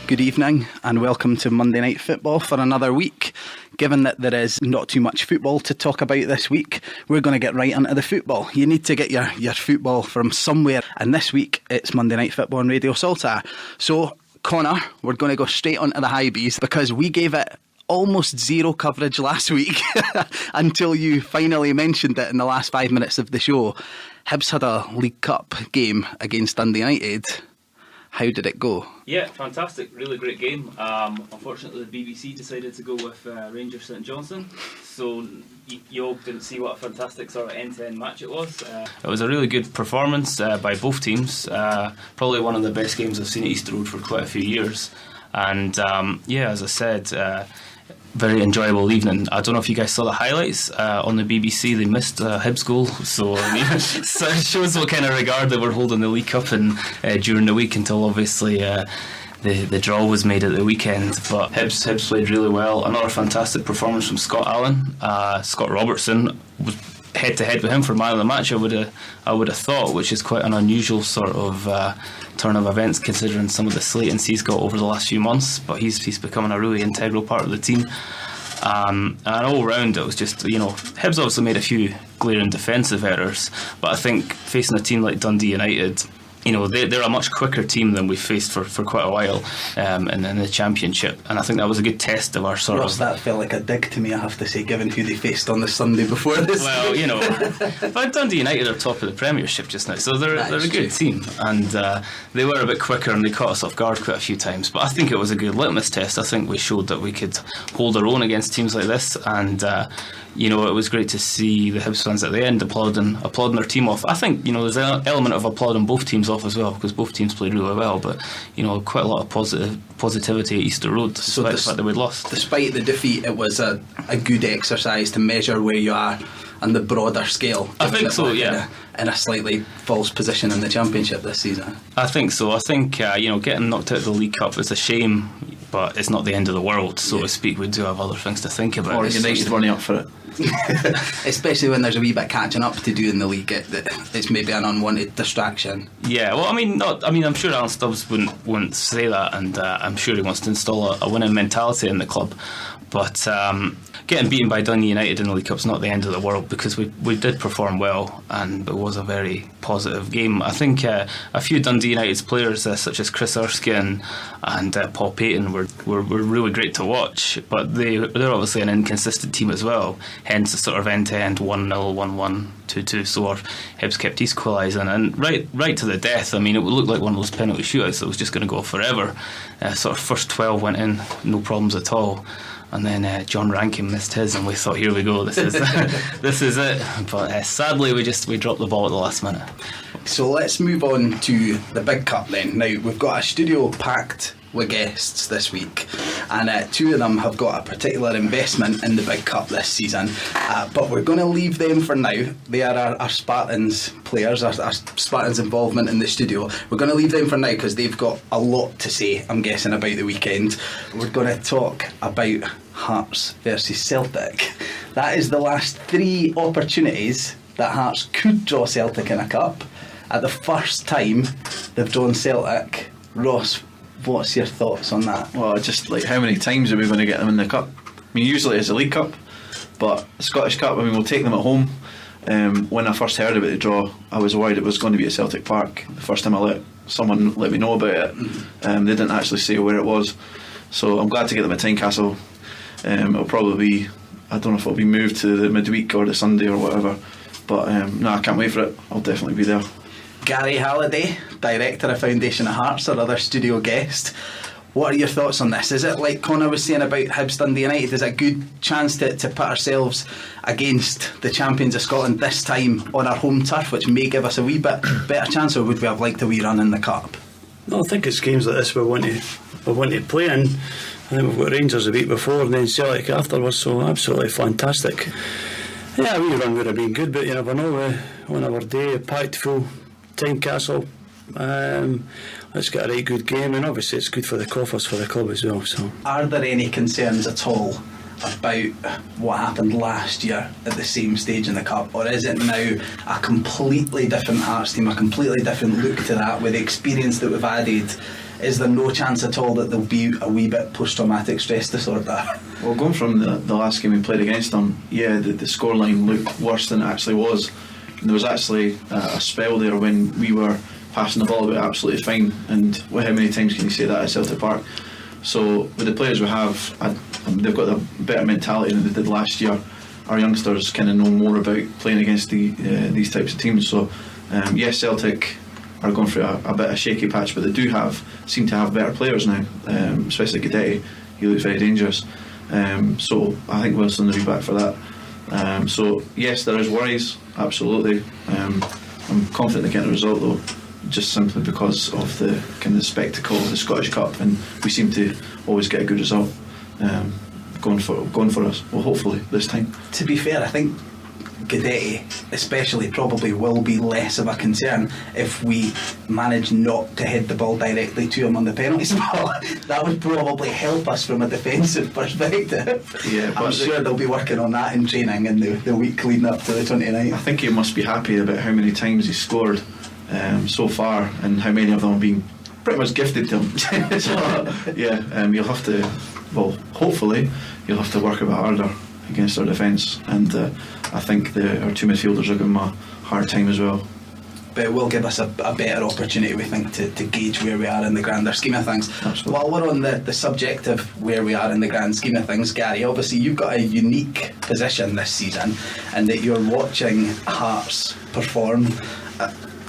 Good evening and welcome to Monday Night Football for another week. Given that there is not too much football to talk about this week, we're going to get right into the football. You need to get your football from somewhere, and this week it's Monday Night Football on Radio Salta. So, Connor, we're going to go straight onto the Hibs because we gave it almost zero coverage last week until you finally mentioned it in the last 5 minutes of the show. Hibs had a League Cup game against Dundee United. How did it go? Yeah, fantastic. Really great game. Unfortunately, the BBC decided to go with Rangers St Johnstone, so you all didn't see what a fantastic sort of end-to-end match it was. It was a really good performance by both teams. Probably one of the best games I've seen at Easter Road for quite a few years. And as I said, very enjoyable evening. I don't know if you guys saw the highlights on the BBC. They missed a Hibs goal, so so it shows what kind of regard they were holding the League Cup in during the week until obviously the draw was made at the weekend. But Hibs played really well. Another fantastic performance from Scott Allen. Scott Robertson was head to head with him for man of the match. I would have thought, which is quite an unusual sort of turn of events considering some of the slatings he's got over the last few months. But he's becoming a really integral part of the team. And all round it was just, Hibs obviously made a few glaring defensive errors, but I think facing a team like Dundee United, they're a much quicker team than we've faced for quite a while in the Championship, and I think that was a good test of our sort of... that felt like a dig to me, I have to say, given who they faced on the Sunday before this. Well, but Dundee United are top of the Premiership just now, so they're a good team, and they were a bit quicker and they caught us off guard quite a few times, but I think it was a good litmus test. I think we showed that we could hold our own against teams like this, and it was great to see the Hibs fans at the end applauding their team off. I think there's an element of applauding both teams off as well, because both teams played really well, but quite a lot of positivity at Easter Road despite the fact that we'd lost. Despite the defeat, it was a good exercise to measure where you are on the broader scale. I think so, yeah. In a slightly false position in the Championship this season. I think so. I think getting knocked out of the League Cup is a shame, but it's not the end of the world, so to speak. We do have other things to think about. Or United running up for it. Especially when there's a wee bit catching up to do in the league. It's maybe an unwanted distraction. Yeah, well, I'm sure Alan Stubbs wouldn't say that, and I'm sure he wants to install a winning mentality in the club. But getting beaten by Dundee United in the League Cup is not the end of the world, because we did perform well, and it was a very positive game. I think a few Dundee United's players, such as Chris Erskine and Paul Payton, were really great to watch, but they're obviously an inconsistent team as well, hence the sort of end-to-end 1-0, 1-1, 2-2, so our Hibs kept equalising, and right to the death. It looked like one of those penalty shootouts that was just going to go forever. Sort of first 12 went in, no problems at all. And then John Rankin missed his, and we thought, here we go, this is it. But sadly, we dropped the ball at the last minute. So let's move on to the big cup then. Now, we've got a studio packed with guests this week, and two of them have got a particular investment in the big cup this season, but we're going to leave them for now. They are our Spartans players, our Spartans involvement in the studio. We're going to leave them for now because they've got a lot to say, I'm guessing, about the weekend. We're going to talk about Hearts versus Celtic. That is the last three opportunities that Hearts could draw Celtic in a cup. At the first time they've drawn Celtic. Ross, what's your thoughts on that? Well, just like, how many times are we going to get them in the cup? Usually it's a League Cup, but the Scottish Cup, we'll take them at home. When I first heard about the draw, I was worried it was going to be at Celtic Park. The first time someone let me know about it, they didn't actually say where it was. So I'm glad to get them at Tynecastle. It'll probably be, I don't know if it'll be moved to the midweek or the Sunday or whatever, but I can't wait for it. I'll definitely be there. Garry Halliday, Director of Foundation at Hearts, our other studio guest. What are your thoughts on this? Is it, like Connor was saying about Hibs Dundee United, is it a good chance to put ourselves against the champions of Scotland this time on our home turf, which may give us a wee bit better chance, or would we have liked a wee run in the cup? No, I think it's games like this we want to play in. I think we've got Rangers a week before and then Celtic afterwards, so absolutely fantastic. Yeah, a wee run would have been good, but you never know. On our day, packed full Tynecastle. Let's get a right good game, and obviously it's good for the coffers for the club as well. So, are there any concerns at all about what happened last year at the same stage in the cup, or is it now a completely different Hearts team, a completely different look to that, with the experience that we've added is there no chance at all that there'll be a wee bit post-traumatic stress disorder? Well, going from the last game we played against them, yeah, the scoreline looked worse than it actually was. And there was actually a spell there when we were passing the ball about absolutely fine, and how many times can you say that at Celtic Park? So with the players we have, they've got a better mentality than they did last year. Our youngsters kind of know more about playing against these types of teams. So yes, Celtic are going through a bit of a shaky patch, but they do seem to have better players now, especially Guidetti. He looks very dangerous. So I think Wilson will be back for that. So yes, there is worries, absolutely. I'm confident of getting a result though, just simply because of the kind of spectacle of the Scottish Cup, and we seem to always get a good result going for us. Well, hopefully this time. To be fair, I think Guidetti especially probably will be less of a concern if we manage not to head the ball directly to him on the penalty spot. That would probably help us from a defensive perspective. Yeah, I'm sure they'll be working on that in training in the week leading up to the 29th. I think he must be happy about how many times he's scored so far, and how many of them have been pretty much gifted to him. So yeah, you'll have to, well, hopefully you'll have to work a bit harder against our defence, and I think our two midfielders are giving him a hard time as well. But it will give us a better opportunity, we think, to gauge where we are in the grander scheme of things. Absolutely. While we're on the subject of where we are in the grand scheme of things, Gary, obviously you've got a unique position this season, and that you're watching Hearts perform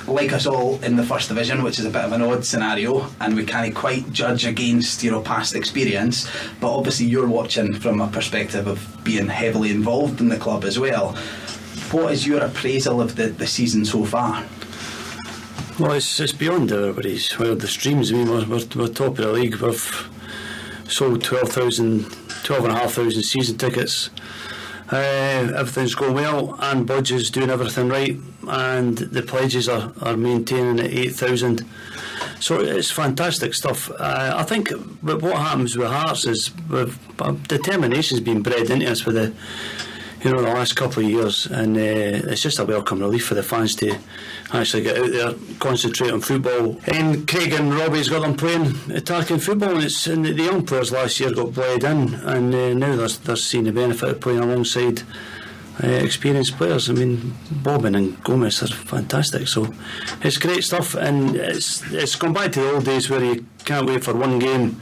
like us all in the first division, which is a bit of an odd scenario, and we can't quite judge against past experience, but obviously you're watching from a perspective of being heavily involved in the club as well. What is your appraisal of the season so far? Well, it's beyond everybody's wildest dreams. I mean, we're top of the league. We've sold 12,500 season tickets. Everything's going well, and Budge's doing everything right, and the pledges are maintaining at 8,000. So it's fantastic stuff. I think what happens with Hearts is determination's been bred into us for the last couple of years, and it's just a welcome relief for the fans to actually get out there, concentrate on football. And Craig and Robbie's got them playing attacking football, and the young players last year got bled in, and now they're seeing the benefit of playing alongside experienced players. I mean, Bobbin and Gomez are fantastic, so it's great stuff, and it's gone back to the old days where you can't wait for one game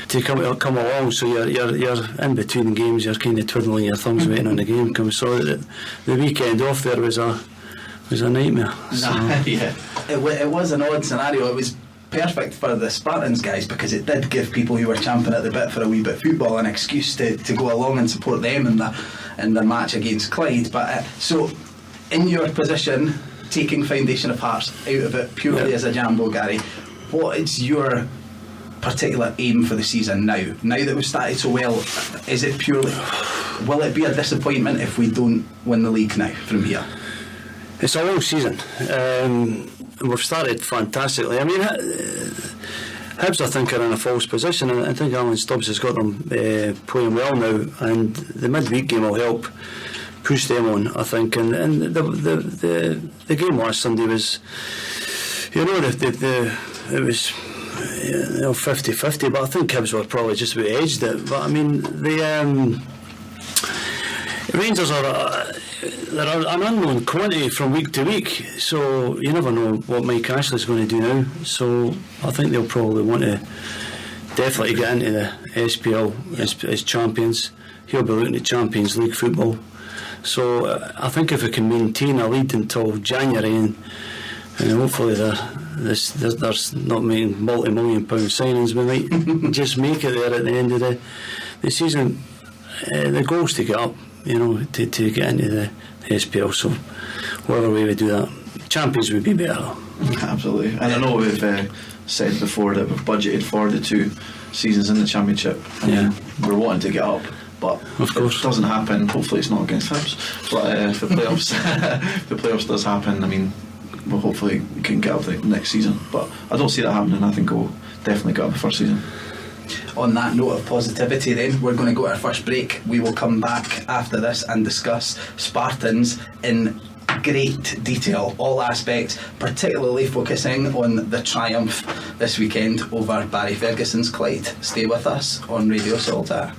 to come along, so you're in between games, you're kind of twiddling your thumbs waiting on the game comes. So the weekend off there was a nightmare. So. Yeah, it was an odd scenario. It was perfect for the Spartans guys, because it did give people who were champing at the bit for a wee bit of football an excuse to go along and support them in their match against Clyde. But so in your position, taking Foundation of Hearts out of it purely as a jambo, Gary, what is your particular aim for the season now that we've started so well? Is it purely, will it be a disappointment if we don't win the league now from here? It's a long season. We've started fantastically. I mean, Hibs I think are in a false position, and I think Alan Stubbs has got them playing well now, and the midweek game will help push them on, I think. And the game last Sunday was, it was 50-50, but I think Hibs were probably just about edged it. But I mean, the Rangers are they're an unknown quantity from week to week, so you never know what Mike Ashley's going to do now. So I think they'll probably want to definitely get into the SPL as champions. He'll be looking at Champions League football. So I think if we can maintain a lead until January, and hopefully there's not making multi-million pound signings, we might just make it there at the end of the season. The goal is to get up, to get into the SPL. So whatever way we do that, champions would be better. Absolutely. And I know we've said before that we've budgeted for the 2 seasons in the Championship. We're wanting to get up, but of course, if it doesn't happen, hopefully it's not against Hibs, but if the playoffs does happen, I mean, we'll hopefully can get up the next season, but I don't see that happening. I think we'll definitely get up the first season. On that note of positivity, then we're going to go to our first break. We will come back after this and discuss Spartans in great detail, all aspects, particularly focusing on the triumph this weekend over Barry Ferguson's Clyde. Stay with us on Radio Saltaire.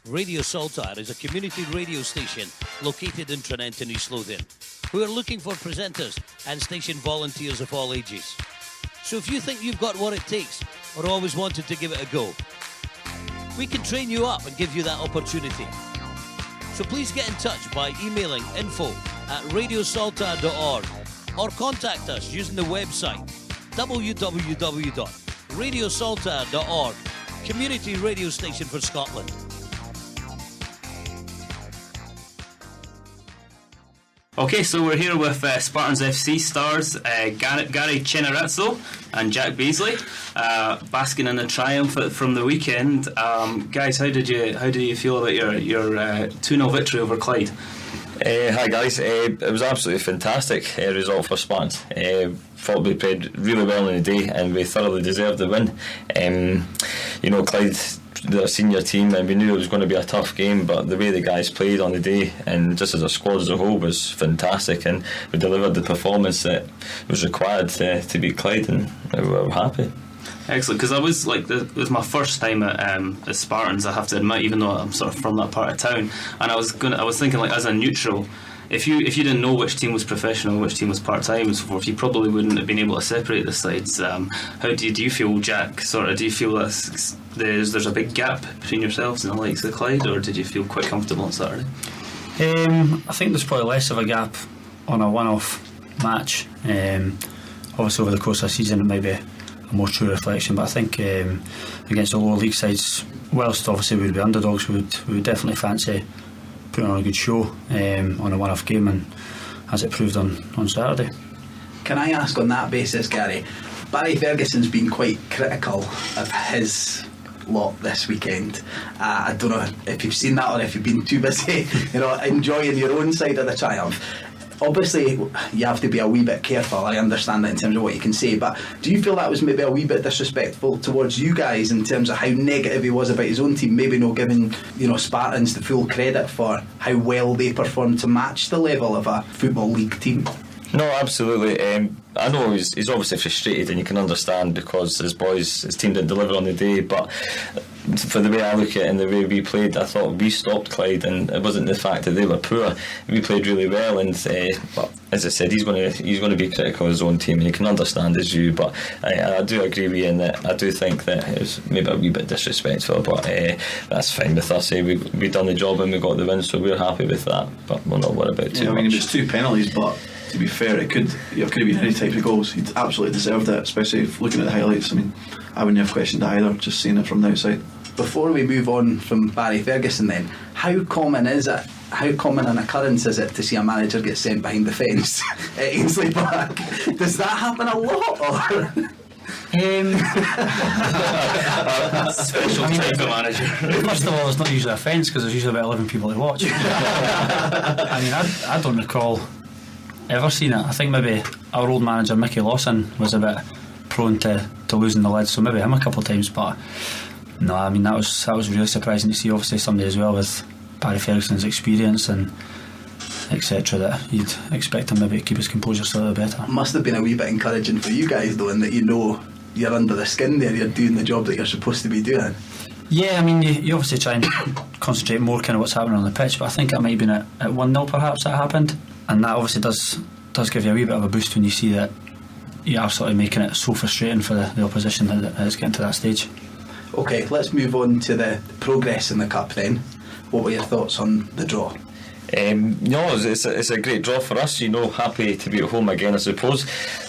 Radio Saltaire is a community radio station located in Trinent in East Lothian, who are looking for presenters and station volunteers of all ages. So if you think you've got what it takes or always wanted to give it a go, we can train you up and give you that opportunity. So please get in touch by emailing info@radiosaltaire.org or contact us using the website www.radiosaltaire.org, community radio station for Scotland. Okay, so we're here with Spartans FC stars Garry Cennerazzo and Jack Beesley, basking in the triumph from the weekend. Guys, how did you feel about your 2-0 victory over Clyde? Hi guys, it was absolutely fantastic result for Spartans. Thought we played really well in the day and we thoroughly deserved the win. Clyde, they're a senior team and we knew it was going to be a tough game, but the way the guys played on the day and just as a squad as a whole was fantastic, and we delivered the performance that was required to beat Clyde, and we were happy. Excellent, because it was my first time at Spartans, I have to admit, even though I'm sort of from that part of town, and I was thinking, like, as a neutral, if you didn't know which team was professional, which team was part-time and so forth, you probably wouldn't have been able to separate the sides. How do you feel, Jack? Do you feel that there's a big gap between yourselves and the likes of Clyde, or did you feel quite comfortable on Saturday? I think there's probably less of a gap on a one-off match. Obviously over the course of the season it may be a more true reflection, but I think against the lower league sides, whilst obviously we would be underdogs, we would definitely fancy putting on a good show on a one-off game, and as it proved on Saturday. Can I ask on that basis, Garry, Barry Ferguson's been quite critical of his lot this weekend. I don't know if you've seen that or if you've been too busy enjoying your own side of the triumph. Obviously you have to be a wee bit careful, I understand that in terms of what you can say, but do you feel that was maybe a wee bit disrespectful towards you guys in terms of how negative he was about his own team, maybe not giving Spartans the full credit for how well they performed to match the level of a football league team? No, absolutely. I know he's obviously frustrated, and you can understand because his team didn't deliver on the day, but for the way I look at it and the way we played, I thought we stopped Clyde, and it wasn't the fact that they were poor. We played really well, and but as I said, he's going to be critical of his own team, and you can understand his view, but I do agree with you in that I do think that it was maybe a wee bit disrespectful, but that's fine with us. We done the job and we got the win, so we're happy with that, but we're not worried about too much. It was 2 penalties, but to be fair, it could have been any type of goals. He'd absolutely deserved it, especially looking at the highlights. I wouldn't have questioned it either, just seeing it from the outside. Before we move on from Barry Ferguson then, how common an occurrence is it to see a manager get sent behind the fence at Ainsley Park? Does that happen a lot, or...? Special type of manager. First of all, it's not usually a fence because there's usually about 11 people to watch. I don't recall ever seen it. I think maybe our old manager Mickey Lawson was a bit prone to losing the lid, so maybe him a couple of times, but no, that was really surprising to see. Obviously somebody as well with Barry Ferguson's experience and etc, that you'd expect him maybe to keep his composure slightly better. Must have been a wee bit encouraging for you guys though, in that you're under the skin there, you're doing the job that you're supposed to be doing. Yeah, you obviously try and concentrate more kind of what's happening on the pitch, but I think it might have been at 1-0 perhaps that happened, and that obviously does give you a wee bit of a boost when you see that you're absolutely making it so frustrating for the opposition that it's getting to that stage. Okay, let's move on to the progress in the Cup then. What were your thoughts on the draw? It's a great draw for us, happy to be at home again, I suppose.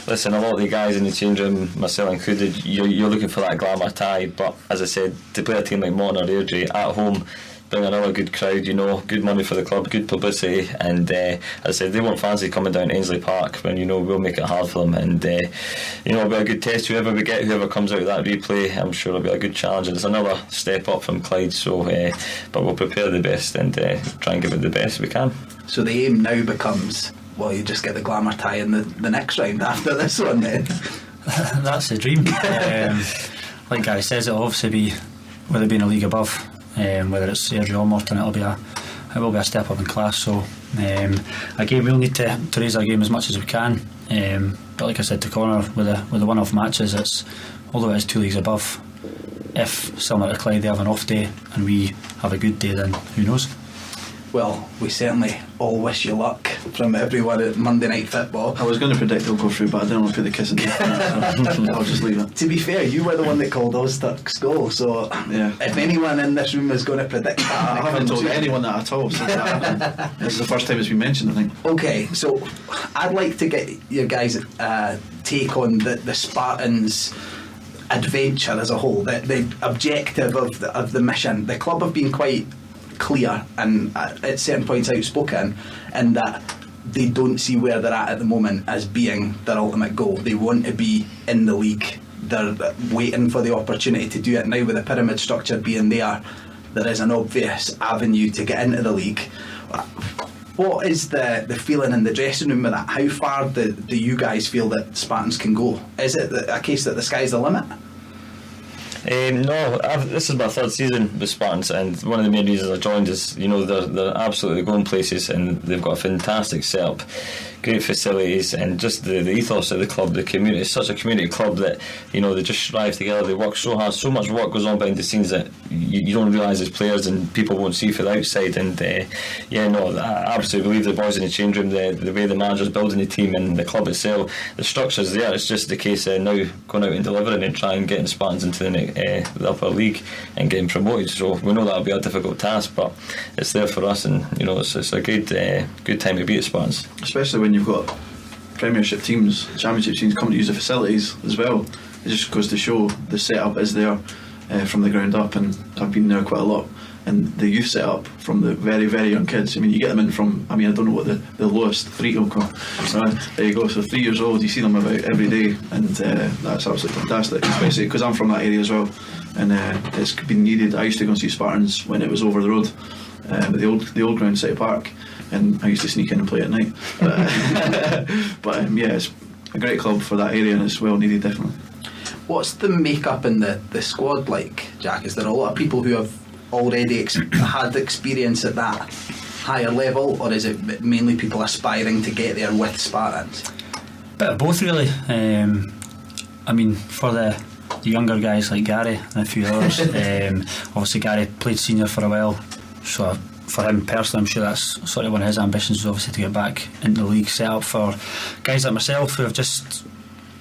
Listen, a lot of the guys in the change room, myself included, you're looking for that glamour tie, but as I said, to play a team like Monaghan or Airdrie at home, bring another good crowd, good money for the club, good publicity, and as I said, they won't fancy coming down to Ainsley Park when we'll make it hard for them, and it'll be a good test. Whoever comes out of that replay, I'm sure it'll be a good challenge, and it's another step up from Clyde, so but we'll prepare the best and try and give it the best we can. So the aim now becomes, you just get the glamour tie in the next round after this one then. That's the dream. Like Gary says, it'll obviously be with it being a league above, whether it's Sergio or Morton, it will be a step up in class. So again, we'll need to raise our game as much as we can. But like I said to Connor, with the one-off matches, it's although it is 2 leagues above. If similar to Clyde, they have an off day and we have a good day, then who knows? Well, we certainly all wish you luck from everyone at Monday Night Football. I was going to predict they'll go through, but I didn't want to put the kiss in so I'll just leave it. To be fair, you were the one that called Ozturk's goal, so yeah. If anyone in this room is going to predict that, I haven't told anyone that at all since that happened. This is the first time it's been mentioned, I think. Okay, so I'd like to get your guys' take on the Spartans' adventure as a whole, the objective of the mission. The club have been quite clear and at certain points outspoken in that they don't see where they're at the moment as being their ultimate goal. They want to be in the league. They're waiting for the opportunity to do it. Now with the pyramid structure being there is an obvious avenue to get into the league. What is the feeling in the dressing room with that? How far do you guys feel that Spartans can go? Is it a case that the sky's the limit? No, this is my third season with Spartans, and one of the main reasons I joined is, they're absolutely going places, and they've got a fantastic setup, great facilities, and just the ethos of the club, the community. It's such a community club that they just strive together. They work so hard. So much work goes on behind the scenes that you don't realise as players, and people won't see from the outside. And I absolutely believe the boys in the change room, the way the manager's building the team and the club itself, the structure's there. It's just the case of now going out and delivering and trying getting Spartans into the upper league and getting promoted. So we know that'll be a difficult task, but it's there for us, and it's a good time to be at Spartans, especially when you've got Premiership teams, Championship teams coming to use the facilities as well. It just goes to show the setup is there from the ground up, and I've been there quite a lot. And the youth setup from the very, very young kids. I mean, you get them in from, I don't know what the lowest 3 will come. So there you go. So 3 years old, you see them about every day, and that's absolutely fantastic. Especially because I'm from that area as well, and it's been needed. I used to go and see Spartans when it was over the road, at the old ground, City Park, and I used to sneak in and play at night. But it's a great club for that area, and it's well needed, definitely. What's the makeup in the squad like, Jack? Is there a lot of people who have already had experience at that higher level, or is it mainly people aspiring to get there with Spartans? Bit of both, really. For the younger guys like Garry and a few others, obviously Garry played senior for a while, so for him personally, I'm sure that's sort of one of his ambitions, is obviously to get back into the league. Set up for guys like myself who have just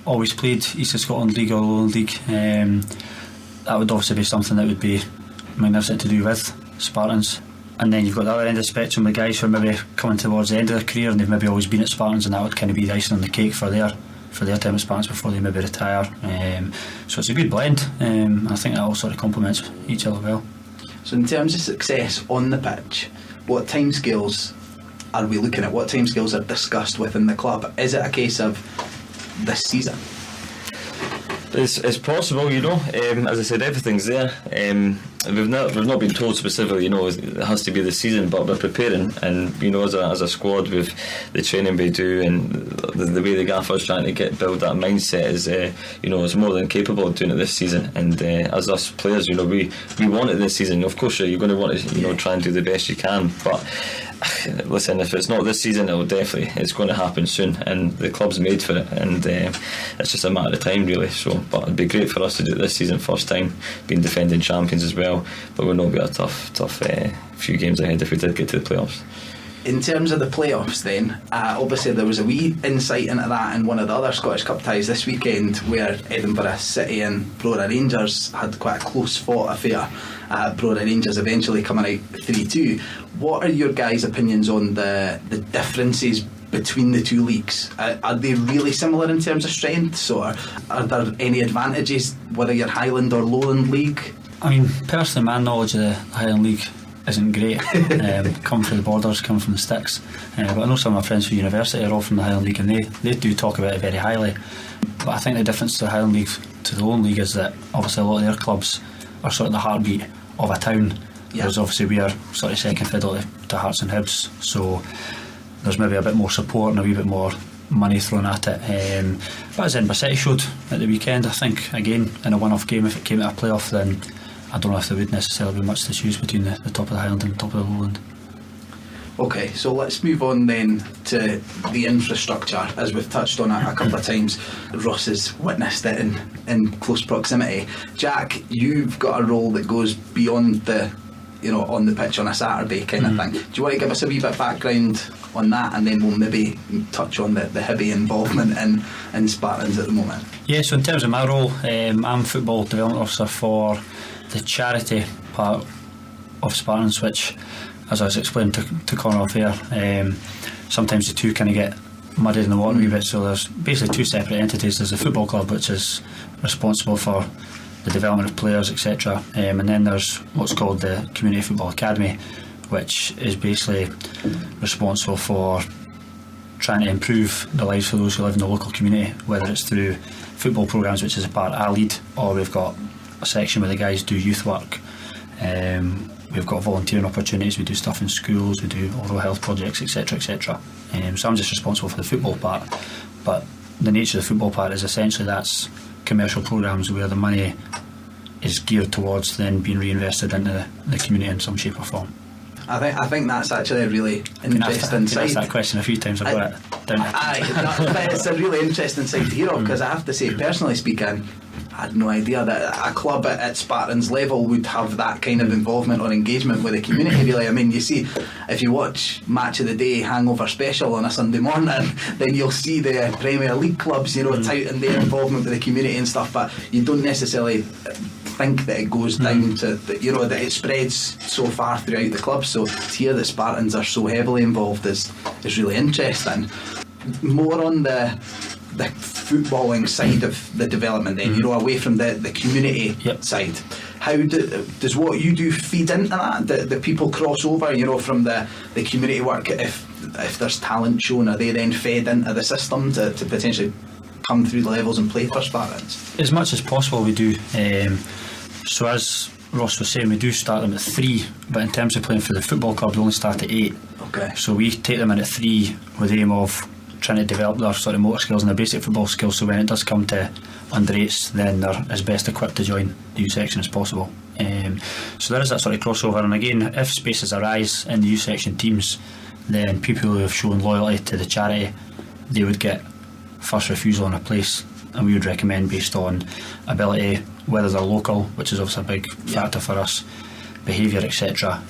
always played East of Scotland League or Lowland League. That would obviously be something that would be magnificent to do with Spartans. And then you've got the other end of the spectrum, the guys who are maybe coming towards the end of their career and they've maybe always been at Spartans, and that would kind of be the icing on the cake for their time at Spartans before they maybe retire. So it's a good blend, and I think that all sort of complements each other well. So in terms of success on the pitch, what timescales are we looking at? What timescales are discussed within the club? Is it a case of this season? It's possible, as I said, everything's there. We've not been told specifically, it has to be this season, but we're preparing, and as a squad with the training we do and the way the gaffer's trying to build that mindset is more than capable of doing it this season. And as us players, we want it this season. Of course, you're going to want to try and do the best you can, but listen, if it's not this season, it's going to happen soon, and the club's made for it, and it's just a matter of time, really. So, but it'd be great for us to do it this season, first time being defending champions as well. But we'll not be a tough few games ahead if we did get to the playoffs. In terms of the playoffs then, obviously there was a wee insight into that in one of the other Scottish Cup ties this weekend, where Edinburgh City and Brora Rangers had quite a close fought affair. Brora Rangers eventually coming out 3-2. What are your guys' opinions on the differences between the two leagues? Are they really similar in terms of strengths, or are there any advantages whether you're Highland or Lowland League? Personally, my knowledge of the Highland League isn't great. Come from the borders, come from the sticks, but I know some of my friends from university are all from the Highland League, and they do talk about it very highly. But I think the difference to the Highland League to the Lowland League is that obviously a lot of their clubs are sort of the heartbeat of a town, whereas obviously we are sort of second fiddle to Hearts and Hibs, so there's maybe a bit more support and a wee bit more money thrown at it. But as Edinburgh City showed at the weekend, I think again in a one-off game, if it came to a playoff, then I don't know if there would necessarily be much to choose between the top of the Highland and the top of the Lowland. Okay, so let's move on then to the infrastructure. As we've touched on it a couple of times, Ross has witnessed it in close proximity. Jack, you've got a role that goes beyond the, on the pitch on a Saturday kind of thing. Do you want to give us a wee bit of background on that, and then we'll maybe touch on the Hibby involvement in Spartans at the moment? Yeah, so in terms of my role, I'm Football Development Officer for the charity part of Spartans, which, as I was explaining to Conor off air, sometimes the two kind of get muddied in the water a wee bit. So there's basically two separate entities. There's the football club, which is responsible for the development of players, etc., and then there's what's called the Community Football Academy, which is basically responsible for trying to improve the lives of those who live in the local community, whether it's through football programmes, which is a part I lead, or we've got a section where the guys do youth work. We've got volunteering opportunities, we do stuff in schools, we do oral health projects, etc., etc. So I'm just responsible for the football part, but the nature of the football part is essentially that's commercial programmes where the money is geared towards then being reinvested into the community in some shape or form. I think that's actually a really interesting side. I've asked that question a few times. I've got it down here. But it's a really interesting side to hear of, because I have to say, personally speaking, I had no idea that a club at Spartans level would have that kind of involvement or engagement with the community, really. I mean, you see, if you watch Match of the Day Hangover Special on a Sunday morning, then you'll see the Premier League clubs, touting their involvement with the community and stuff, but you don't necessarily think that it goes down to that it spreads so far throughout the club. So to hear that Spartans are so heavily involved is really interesting. More on the footballing side of the development then, away from the community side. How does what you do feed into that? The people cross over, from the community work? If there's talent shown, are they then fed into the system to potentially come through the levels and play for Spartans? As much as possible we do. So as Ross was saying, we do start them at 3, but in terms of playing for the football club, we only start at 8. Okay. So we take them in at 3 with the aim of trying to develop their sort of motor skills and their basic football skills, so when it does come to under 8s, then they're as best equipped to join the U section as possible. So there is that sort of crossover, and again, if spaces arise in the U section teams, then people who have shown loyalty to the charity, they would get first refusal on a place, and we would recommend based on ability, whether they're local, which is obviously a big factor for us, behaviour, etc.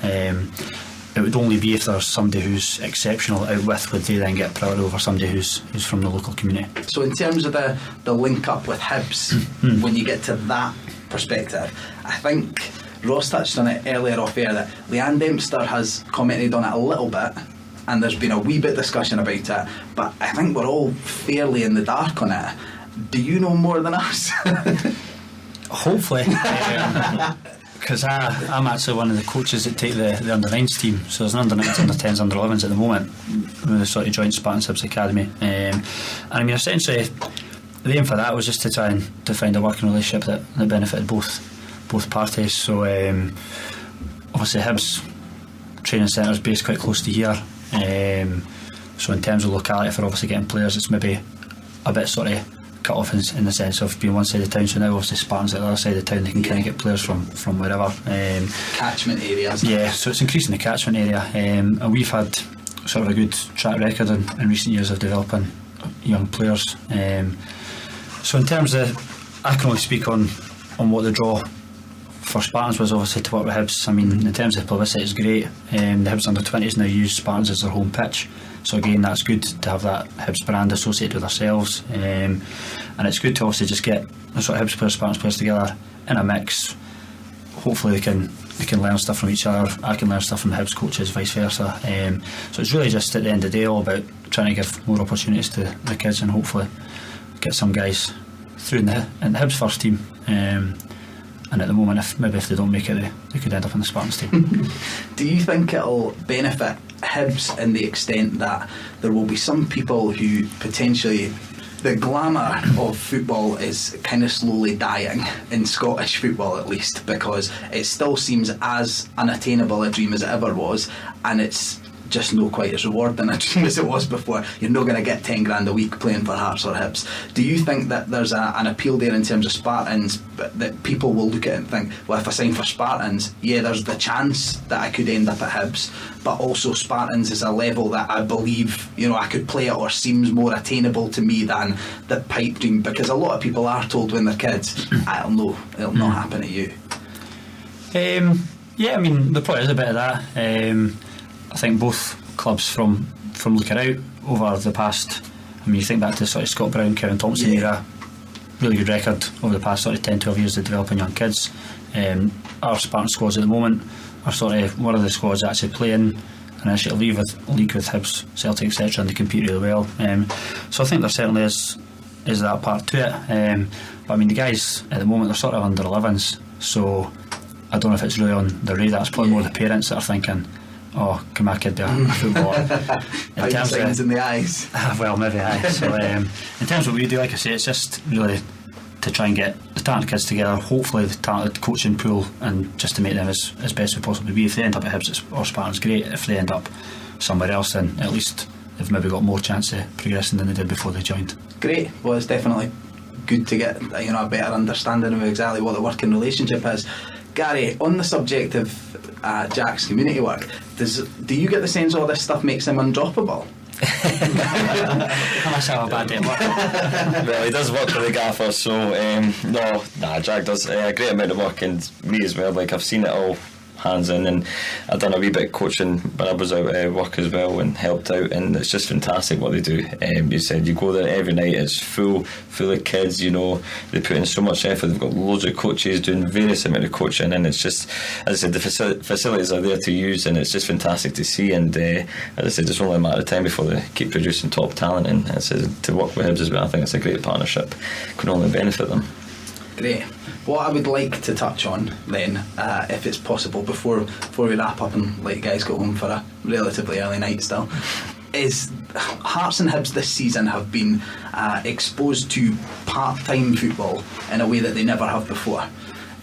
It would only be if there's somebody who's exceptional out with, would they then get priority over somebody who's from the local community. So in terms of the link up with Hibs, when you get to that perspective, I think Ross touched on it earlier off air that Leanne Dempster has commented on it a little bit, and there's been a wee bit of discussion about it, but I think we're all fairly in the dark on it. Do you know more than us? Hopefully. Because I'm actually one of the coaches that take the under-9s team, so there's an under-9s, under-10s, under-11s at the moment with the sort of joint Spartans Hibs Academy, and I mean essentially the aim for that was just to try and to find a working relationship that benefited both parties. So obviously Hibs training centre is based quite close to here, so in terms of locality for obviously getting players, it's maybe a bit sort of cut off in the sense of being one side of town, so now obviously Spartans at the other side of town, they can kind of get players from wherever. Catchment areas. Yeah, so it's increasing the catchment area, and we've had sort of a good track record in recent years of developing young players. So in terms of, I can only speak on what the draw for Spartans was obviously to work with Hibs. I mean, in terms of publicity, it's great. The Hibs under-20s now use Spartans as their home pitch, so again that's good to have that Hibs brand associated with ourselves, and it's good to obviously just get the sort of Hibs players, Spartans players together in a mix. Hopefully they can learn stuff from each other, I can learn stuff from the Hibs coaches, vice versa. So it's really just at the end of the day all about trying to give more opportunities to the kids and hopefully get some guys through in the Hibs first team, and at the moment if they don't make it, they could end up in the Spartans team. Do you think it'll benefit Hibs in the extent that there will be some people who potentially, the glamour of football is kind of slowly dying in Scottish football at least, because it still seems as unattainable a dream as it ever was, and it's just not quite as rewarding a dream as it was before. You're not going to get 10 grand a week playing for Hearts or Hibs. Do you think that there's an appeal there in terms of Spartans, but that people will look at it and think, well, if I sign for Spartans, yeah, there's the chance that I could end up at Hibs, but also Spartans is a level that I believe, you know, I could play at, or seems more attainable to me than the pipe dream? Because a lot of people are told when they're kids, it'll not happen to you. Yeah, I mean, there probably is a bit of that. I think both clubs from looking out over the past, I mean, you think back to sort of Scott Brown, Kevin Thompson era, really good record over the past sort of 10-12 years of developing young kids. Our Spartan squads at the moment are sort of one of the squads actually playing an initiative league with Hibs, Celtic, etc., and they compete really well. So I think there certainly is that part to it. But I mean, the guys at the moment, they're sort of under 11s, so I don't know if it's really on the radar. It's probably more the parents that are thinking, oh, can my kid do a footballer? In terms of in the eyes. Well, maybe aye. So in terms of what we do, like I say, it's just really to try and get the talented kids together, hopefully the talented coaching pool, and just to make them as best we possibly be. If they end up at Hibs or Spartans, great. If they end up somewhere else, then at least they've maybe got more chance of progressing than they did before they joined. Great. Well, it's definitely good to get, you know, a better understanding of exactly what the working relationship is. Gary, on the subject of Jack's community work, do you get the sense all this stuff makes him undroppable? I must have a bad day at work. Well, he does work for the gaffer, so Jack does a great amount of work, and me as well. Like, I've seen it all hands in, and I've done a wee bit of coaching when I was out at work as well and helped out, and it's just fantastic what they do. You said you go there every night, it's full of kids, you know, they put in so much effort, they've got loads of coaches doing various amount of coaching, and it's just, as I said, the facilities are there to use, and it's just fantastic to see. And as I said, it's only a matter of time before they keep producing top talent, and as I said, to work with Hibs as well, I think it's a great partnership, can only benefit them. Great. What I would like to touch on then, if it's possible, before we wrap up and let you guys go home for a relatively early night still, is Hearts and Hibs this season have been exposed to part-time football in a way that they never have before.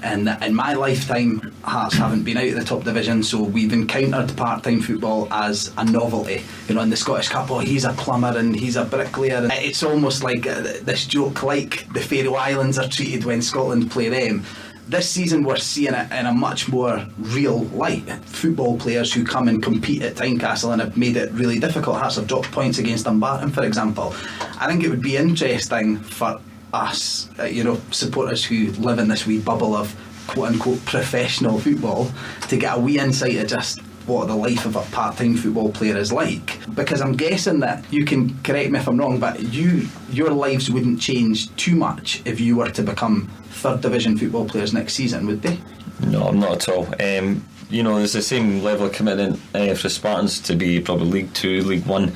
And in my lifetime, Hearts haven't been out of the top division, so we've encountered part-time football as a novelty. You know, in the Scottish Cup, oh, he's a plumber and he's a bricklayer. And it's almost like this joke, like the Faroe Islands are treated when Scotland play them. This season we're seeing it in a much more real light. Football players who come and compete at Tynecastle and have made it really difficult. Hearts have dropped points against Dumbarton, for example. I think it would be interesting for us, supporters who live in this wee bubble of quote-unquote professional football, to get a wee insight of just what the life of a part-time football player is like. Because I'm guessing that, you can correct me if I'm wrong, but your lives wouldn't change too much if you were to become third division football players next season, would they? No, not at all. There's the same level of commitment for Spartans to be probably League 2, League 1,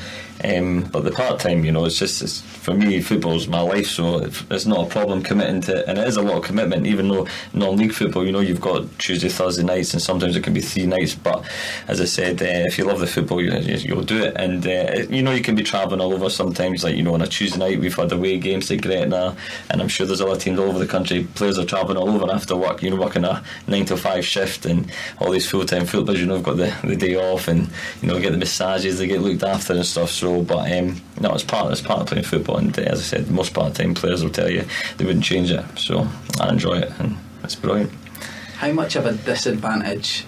but the part-time, it's for me, football's my life, so it's not a problem committing to it, and it is a lot of commitment, even though non-league football, you've got Tuesday, Thursday nights, and sometimes it can be 3 nights, but as I said, if you love the football, you'll do it. And you can be travelling all over sometimes, like on a Tuesday night we've had away games to Gretna, and I'm sure there's other teams all over the country, players are travelling all over after work, working a 9 to 5 shift, and all these full-time footballers have got the day off, and get the massages, they get looked after and stuff. So but it's part of playing football, and as I said, most part-time players will tell you they wouldn't change it, so I enjoy it and it's brilliant. How much of a disadvantage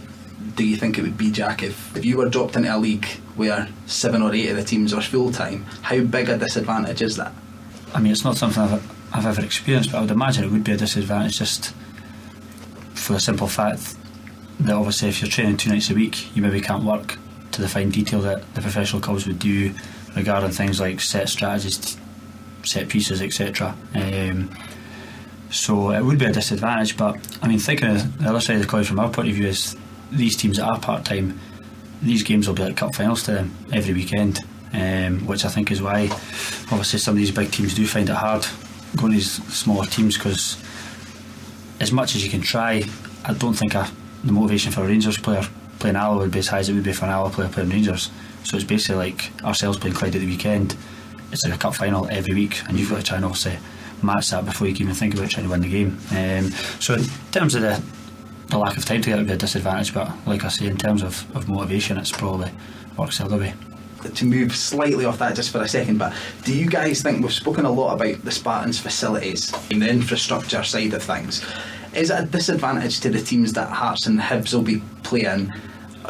do you think it would be, Jack, if you were dropped into a league where 7 or 8 of the teams are full-time? How big a disadvantage is that? I mean, it's not something I've ever experienced, but I would imagine it would be a disadvantage, just for the simple fact that obviously if you're training 2 nights a week, you maybe can't work to the fine detail that the professional clubs would do regarding things like set strategies, set pieces, etc. So it would be a disadvantage, but I mean, thinking of the other side of the coin from our point of view is these teams that are part-time, these games will be like cup finals to them every weekend, which I think is why obviously some of these big teams do find it hard going to these smaller teams, because as much as you can try, I don't think the motivation for a Rangers player playing Alloa would be as high as it would be for an Alloa player playing Rangers. So it's basically like ourselves playing Clyde at the weekend. It's like a cup final every week, and you've got to try and obviously match that before you can even think about trying to win the game. So in terms of the the lack of time to get it would be a disadvantage, but like I say, in terms of motivation, it's probably works the other way. To move slightly off that just for a second, but do you guys think, we've spoken a lot about the Spartans' facilities and the infrastructure side of things, is it a disadvantage to the teams that Hearts and Hibs will be playing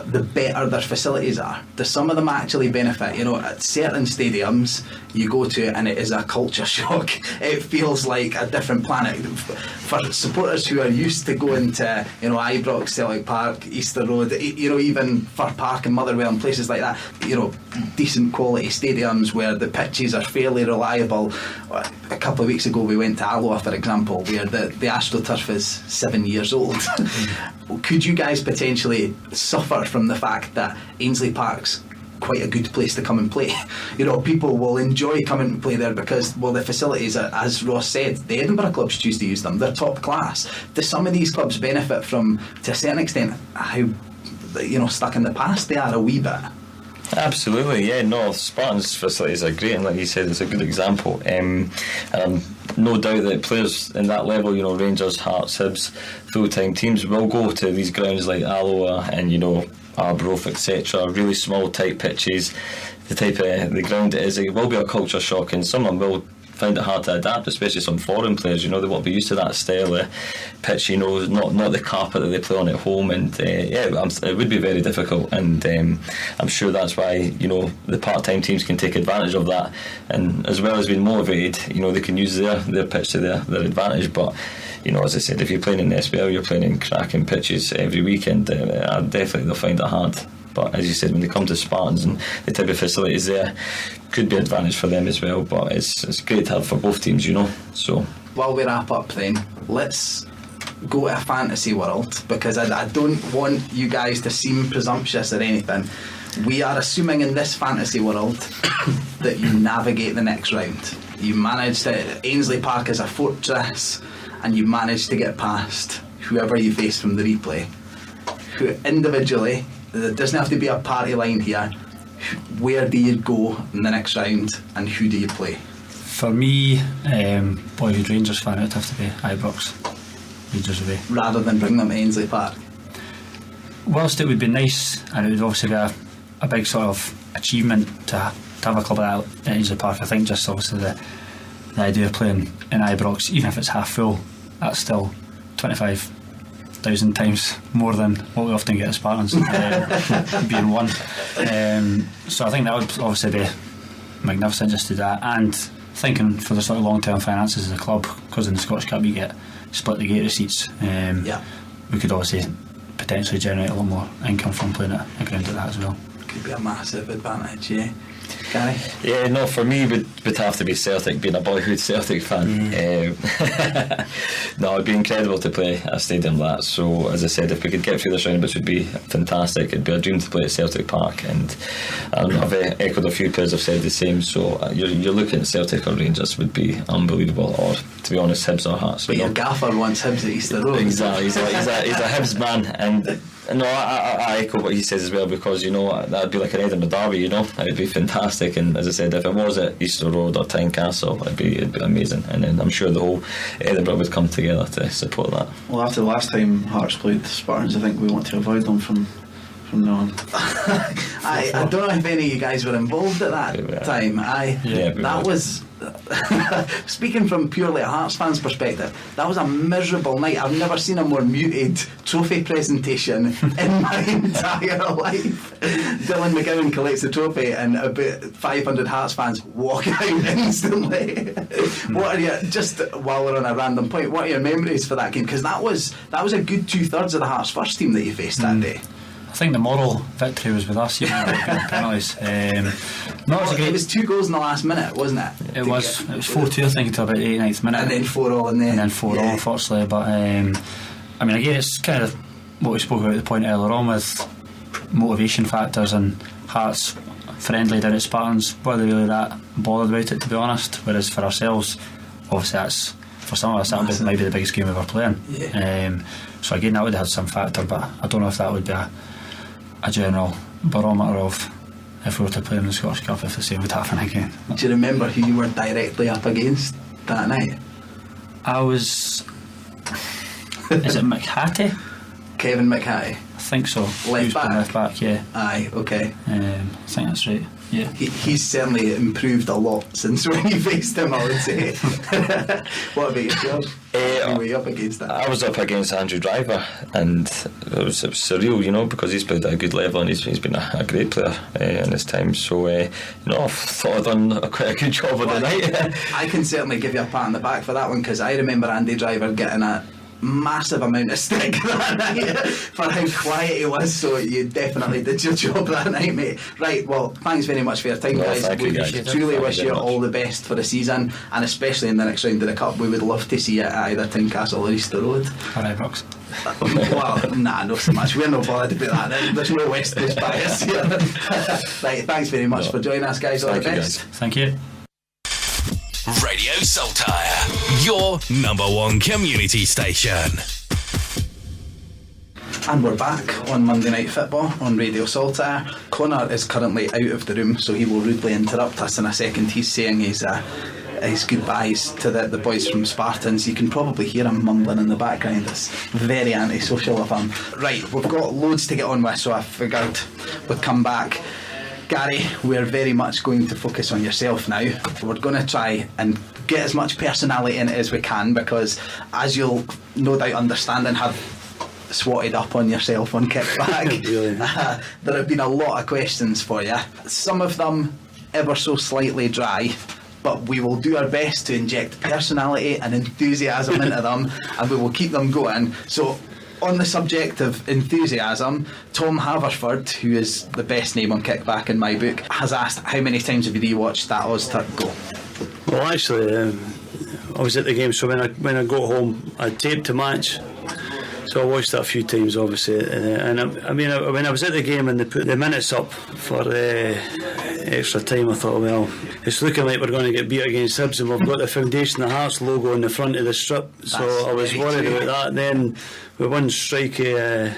the better their facilities are? Do some of them actually benefit? You know, at certain stadiums you go to and it is a culture shock. It feels like a different planet. For supporters who are used to going to, you know, Ibrox, Celtic Park, Easter Road, you know, even Fir Park and Motherwell and places like that, you know, decent quality stadiums where the pitches are fairly reliable. A couple of weeks ago we went to Alloa, for example, where the AstroTurf is 7 years old. Could you guys potentially suffer from the fact that Ainsley Park's quite a good place to come and play? You know, people will enjoy coming to play there because, well, the facilities are, as Ross said, the Edinburgh clubs choose to use them. They're top class. Do some of these clubs benefit from, to a certain extent, how, you know, stuck in the past they are a wee bit? Absolutely, yeah. No, Spartans' facilities are great, and like you said, it's a good example. No doubt that players in that level, you know, Rangers, Hearts, Hibs, full-time teams will go to these grounds like Alloa and, you know, Arbroath, etc. Really small, tight pitches. The type of the ground it is, it will be a culture shock, and someone will find it hard to adapt, especially some foreign players. You know, they won't be used to that style of pitch. You know, not the carpet that they play on at home, and it would be very difficult. And I'm sure that's why, you know, the part-time teams can take advantage of that, and as well as being motivated, you know, they can use their pitch to their advantage. But you know, as I said, if you're playing in the SPL, you're playing in cracking pitches every weekend. Definitely they'll find it hard. But as you said, when they come to Spartans and the type of facilities there, could be an advantage for them as well. But it's great to have for both teams, you know. So while we wrap up then, let's go to a fantasy world, because I don't want you guys to seem presumptuous or anything. We are assuming in this fantasy world that you navigate the next round. You manage to, Ainsley Park is a fortress, and you manage to get past whoever you face from the replay. Who individually, there doesn't have to be a party line here, where do you go in the next round and who do you play? For me, boyhood Rangers fan, it would have to be Ibrox, Rangers away. Rather than bring them to Ainsley Park? Whilst it would be nice, and it would obviously be a big sort of achievement to have a club like that at Ainsley Park, I think just obviously the idea of playing in Ibrox, even if it's half full, that's still 25,000 times more than what we often get at Spartans, being one. So I think that would obviously be magnificent just to do that, and thinking for the sort of long-term finances of the club, because in the Scottish Cup you get split the gate receipts. We could obviously potentially generate a lot more income from playing at a ground like that as well. Could be a massive advantage, yeah. Garry? Yeah, no, for me would have to be Celtic, being a boyhood Celtic fan. No, it'd be incredible to play a stadium like that. So as I said, if we could get through this round, which would be fantastic, it'd be a dream to play at Celtic Park. And I've echoed a few players have said the same. So you're looking at Celtic or Rangers would be unbelievable, or to be honest, Hibs or Hearts. But your gaffer wants Hibs at Easter Road. Exactly, he's a Hibs man, and no, I echo what he says as well, because you know that'd be like an Edinburgh derby. You know, it'd be fantastic. And as I said, if it was at Easter Road or Tynecastle, it'd be amazing. And then I'm sure the whole Edinburgh would come together to support that. Well, after the last time Hearts played Spartans, I think we want to avoid them from now on. I don't know if any of you guys were involved at that time. That was speaking from purely a Hearts fan's perspective, that was a miserable night. I've never seen a more muted trophy presentation in my entire life. Dylan McGowan collects the trophy and about 500 Hearts fans walk out instantly. What are you, just while we're on a random point, what are your memories for that game? Because that was a good 2/3 of the Hearts first team that you faced that day. I think the moral victory was with us, even though we penalties. It was 2 goals in the last minute, wasn't it? It was 4-2, I think, until about the 89th minute. And then 4-all in there. And then 4-all, unfortunately. But I mean, again, it's kind of what we spoke about at the point earlier on with motivation factors, and Hearts friendly down at Spartans. Were they really that bothered about it, to be honest? Whereas for ourselves, obviously that's, for some of us, that might be the biggest game we're playing. So again, that would have some factor, but I don't know if that would be a general barometer of if we were to play in the Scottish Cup, if the same would happen again. Do you remember who you were directly up against that night? I was... is it McHattie? Kevin McHattie? I think so. Left back? Left back, yeah. Aye, okay. I think that's right. Yeah. He's certainly improved a lot since when you faced him, I would say. What about yourself? Were you up against that? I was up against Andrew Driver, and it was surreal, you know, because he's played at a good level and he's been a great player in his time. So, you know, I thought I'd done quite a good job of the night. I can certainly give you a pat on the back for that one, because I remember Andy Driver getting a massive amount of stick that night for how quiet he was, so you definitely did your job that night, mate. Right, well, thanks very much for your time, guys. Thank you, guys. Truly wish you all the best for the season, and especially in the next round of the Cup. We would love to see it at either Tynecastle or Easter Road. Alright, Brooks. Well, nah, not so much. We're not bothered about that. There's no West Coast bias here. Right, thanks very much for joining us, guys. All the best. Thank you. Radio Saltire, your number one community station. And we're back on Monday Night Football on Radio Saltire. Connor is currently out of the room, so he will rudely interrupt us in a second. He's saying his goodbyes to the boys from Spartans. You can probably hear him mumbling in the background. It's very antisocial of him. Right, we've got loads to get on with, so I figured we'd come back. Garry, we're very much going to focus on yourself now. We're going to try and get as much personality in it as we can, because as you'll no doubt understand and have swatted up on yourself on Kickback, there have been a lot of questions for you. Some of them ever so slightly dry, but we will do our best to inject personality and enthusiasm into them, and we will keep them going. So, on the subject of enthusiasm, Tom Haverford, who is the best name on Kickback in my book, has asked, how many times have you rewatched that Ozturk goal? Well, actually, I was at the game, so when I got home, I taped the match. So I watched that a few times, obviously, and when I was at the game and they put the minutes up for extra time, I thought, well, it's looking like we're going to get beat against Hibs, and we've got the Foundation of Hearts logo on the front of the strip. So I was worried about that. Then with one strikey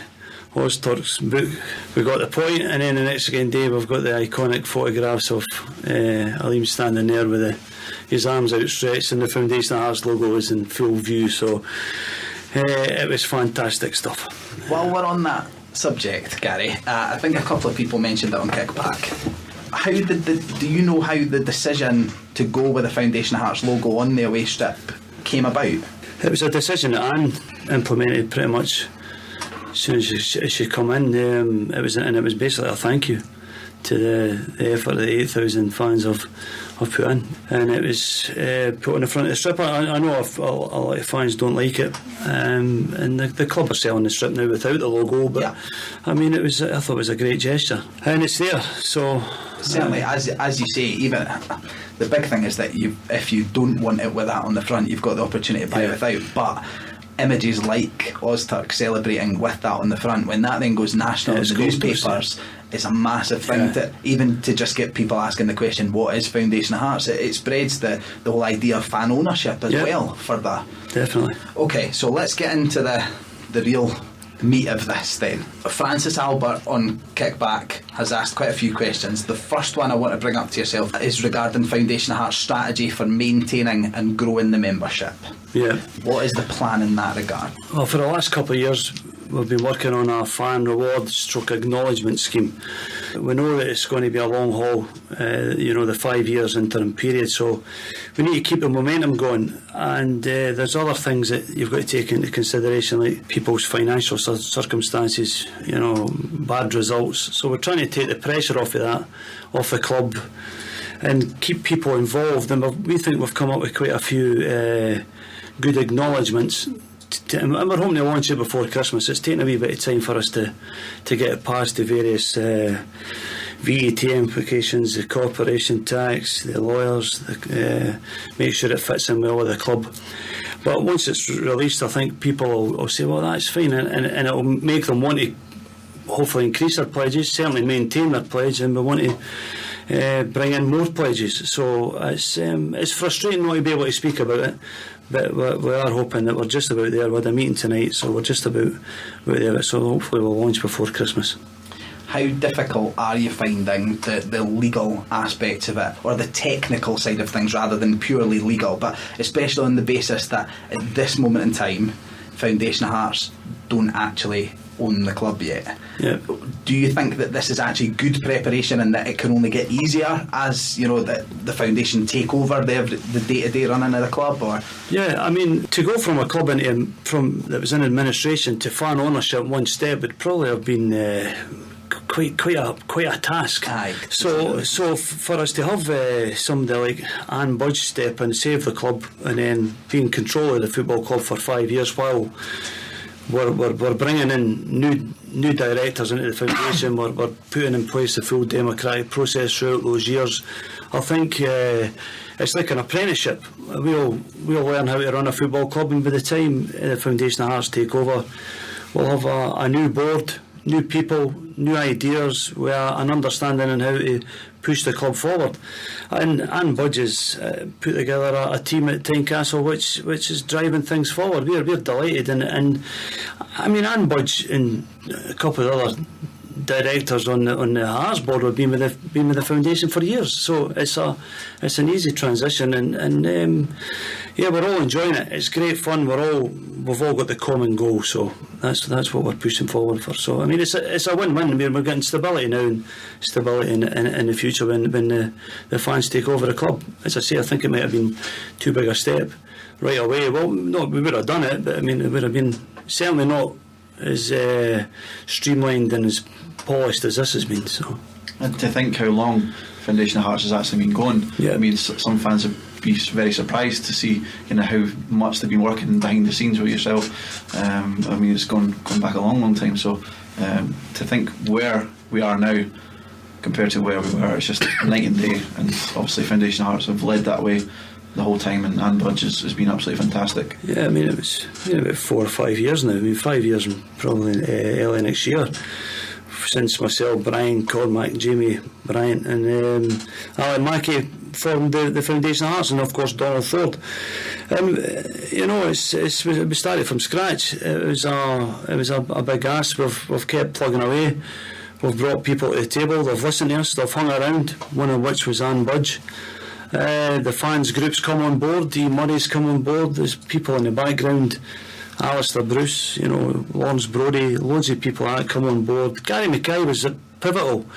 Ozturk's book, we got the point, and then the next day we've got the iconic photographs of Aleem standing there with his arms outstretched, and the Foundation of Hearts logo was in full view. So it was fantastic stuff. While we're on that subject, Garry, I think a couple of people mentioned it on Kickback. How did do you know how the decision to go with the Foundation of Hearts logo on the away strip came about? It was a decision that Anne implemented pretty much as soon as she come in. It was basically a thank you to the effort that 8,000 fans have put in, and it was put on the front of the strip. I know a lot of fans don't like it, and the club are selling the strip now without the logo, but yeah. I mean, I thought it was a great gesture, and it's there. So certainly, as you say, even the big thing is that if you don't want it with that on the front, you've got the opportunity to buy it without. But images like Ozturk celebrating with that on the front, when that then goes national in the newspapers, it's a massive thing to just get people asking the question, what is Foundation of Hearts? It spreads the whole idea of fan ownership as well for that. Definitely. Okay, so let's get into the real meat of this then. Francis Albert on Kickback has asked quite a few questions. The first one I want to bring up to yourself is regarding Foundation of Hearts' strategy for maintaining and growing the membership. Yeah. What is the plan in that regard? Well, for the last couple of years we've been working on a fan reward / acknowledgement scheme. We know that it's going to be a long haul, the 5 years interim period, so we need to keep the momentum going, and there's other things that you've got to take into consideration, like people's financial circumstances, bad results. So we're trying to take the pressure off of that, off the club, and keep people involved, and we think we've come up with quite a few good acknowledgements, and we're hoping to launch it before Christmas. It's taken a wee bit of time for us to get it past the various VAT implications, the corporation tax, the lawyers, make sure it fits in well with the club. But once it's released, I think people will say, well, that's fine, and it'll make them want to hopefully increase their pledges, certainly maintain their pledge, and we want to bring in more pledges. So it's frustrating not to be able to speak about it, but we are hoping that we're just about there. We had a meeting tonight, so we're just about there, so hopefully we'll launch before Christmas. How difficult are you finding the legal aspects of it, or the technical side of things rather than purely legal, but especially on the basis that at this moment in time Foundation of Hearts don't actually own the club yet. Yeah. Do you think that this is actually good preparation and that it can only get easier as the foundation take over the day-to-day running of the club? Or Yeah, I mean, to go from a club that was in administration to fan ownership one step would probably have been quite a task. Aye. So for us to have somebody like Anne Budge step and save the club and then be in control of the football club for 5 years while we're bringing in new directors into the foundation, we're putting in place the full democratic process throughout those years. I think it's like an apprenticeship. We'll learn how to run a football club, and by the time the Foundation of Hearts take over, we'll have a new board, new people, new ideas, with an understanding on how to push the club forward. And Anne Budge has put together a team at Tynecastle which is driving things forward. We're delighted, and I mean, Anne Budge and a couple of other directors on the Hearts board have been with the foundation for years, so it's an easy transition, and yeah, we're all enjoying it. It's great fun. We've all got the common goal, so that's what we're pushing forward for. So I mean, it's a win-win. I mean, we're getting stability now and stability in the future when the fans take over the club. As I say, I think it might have been too big a step right away. Well, no, we would have done it, but I mean, it would have been certainly not as streamlined and as polished as this has been. So, and to think how long Foundation of Hearts has actually been going. Yeah. I mean, some fans would be very surprised to see how much they've been working behind the scenes with yourself. I mean, it's gone back a long time. So to think where we are now compared to where we were, it's just night and day. And obviously Foundation of Hearts have led that way the whole time, and Anne Budge has been absolutely fantastic. Yeah, I mean, it was about 4 or 5 years now. I mean, 5 years and probably early next year, since myself, Brian Cormack, Jamie Bryant and Alan Mackey formed the Foundation of Hearts, and of course Donald Ford. We started from scratch. It was a big ask. We've kept plugging away. We've brought people to the table. They've listened to us. They've hung around. One of which was Anne Budge. The fans groups come on board. Dee Murray's come on board. There's people in the background. Alistair Bruce, Lawrence Brodie, loads of people that come on board. Gary Mackay was pivotal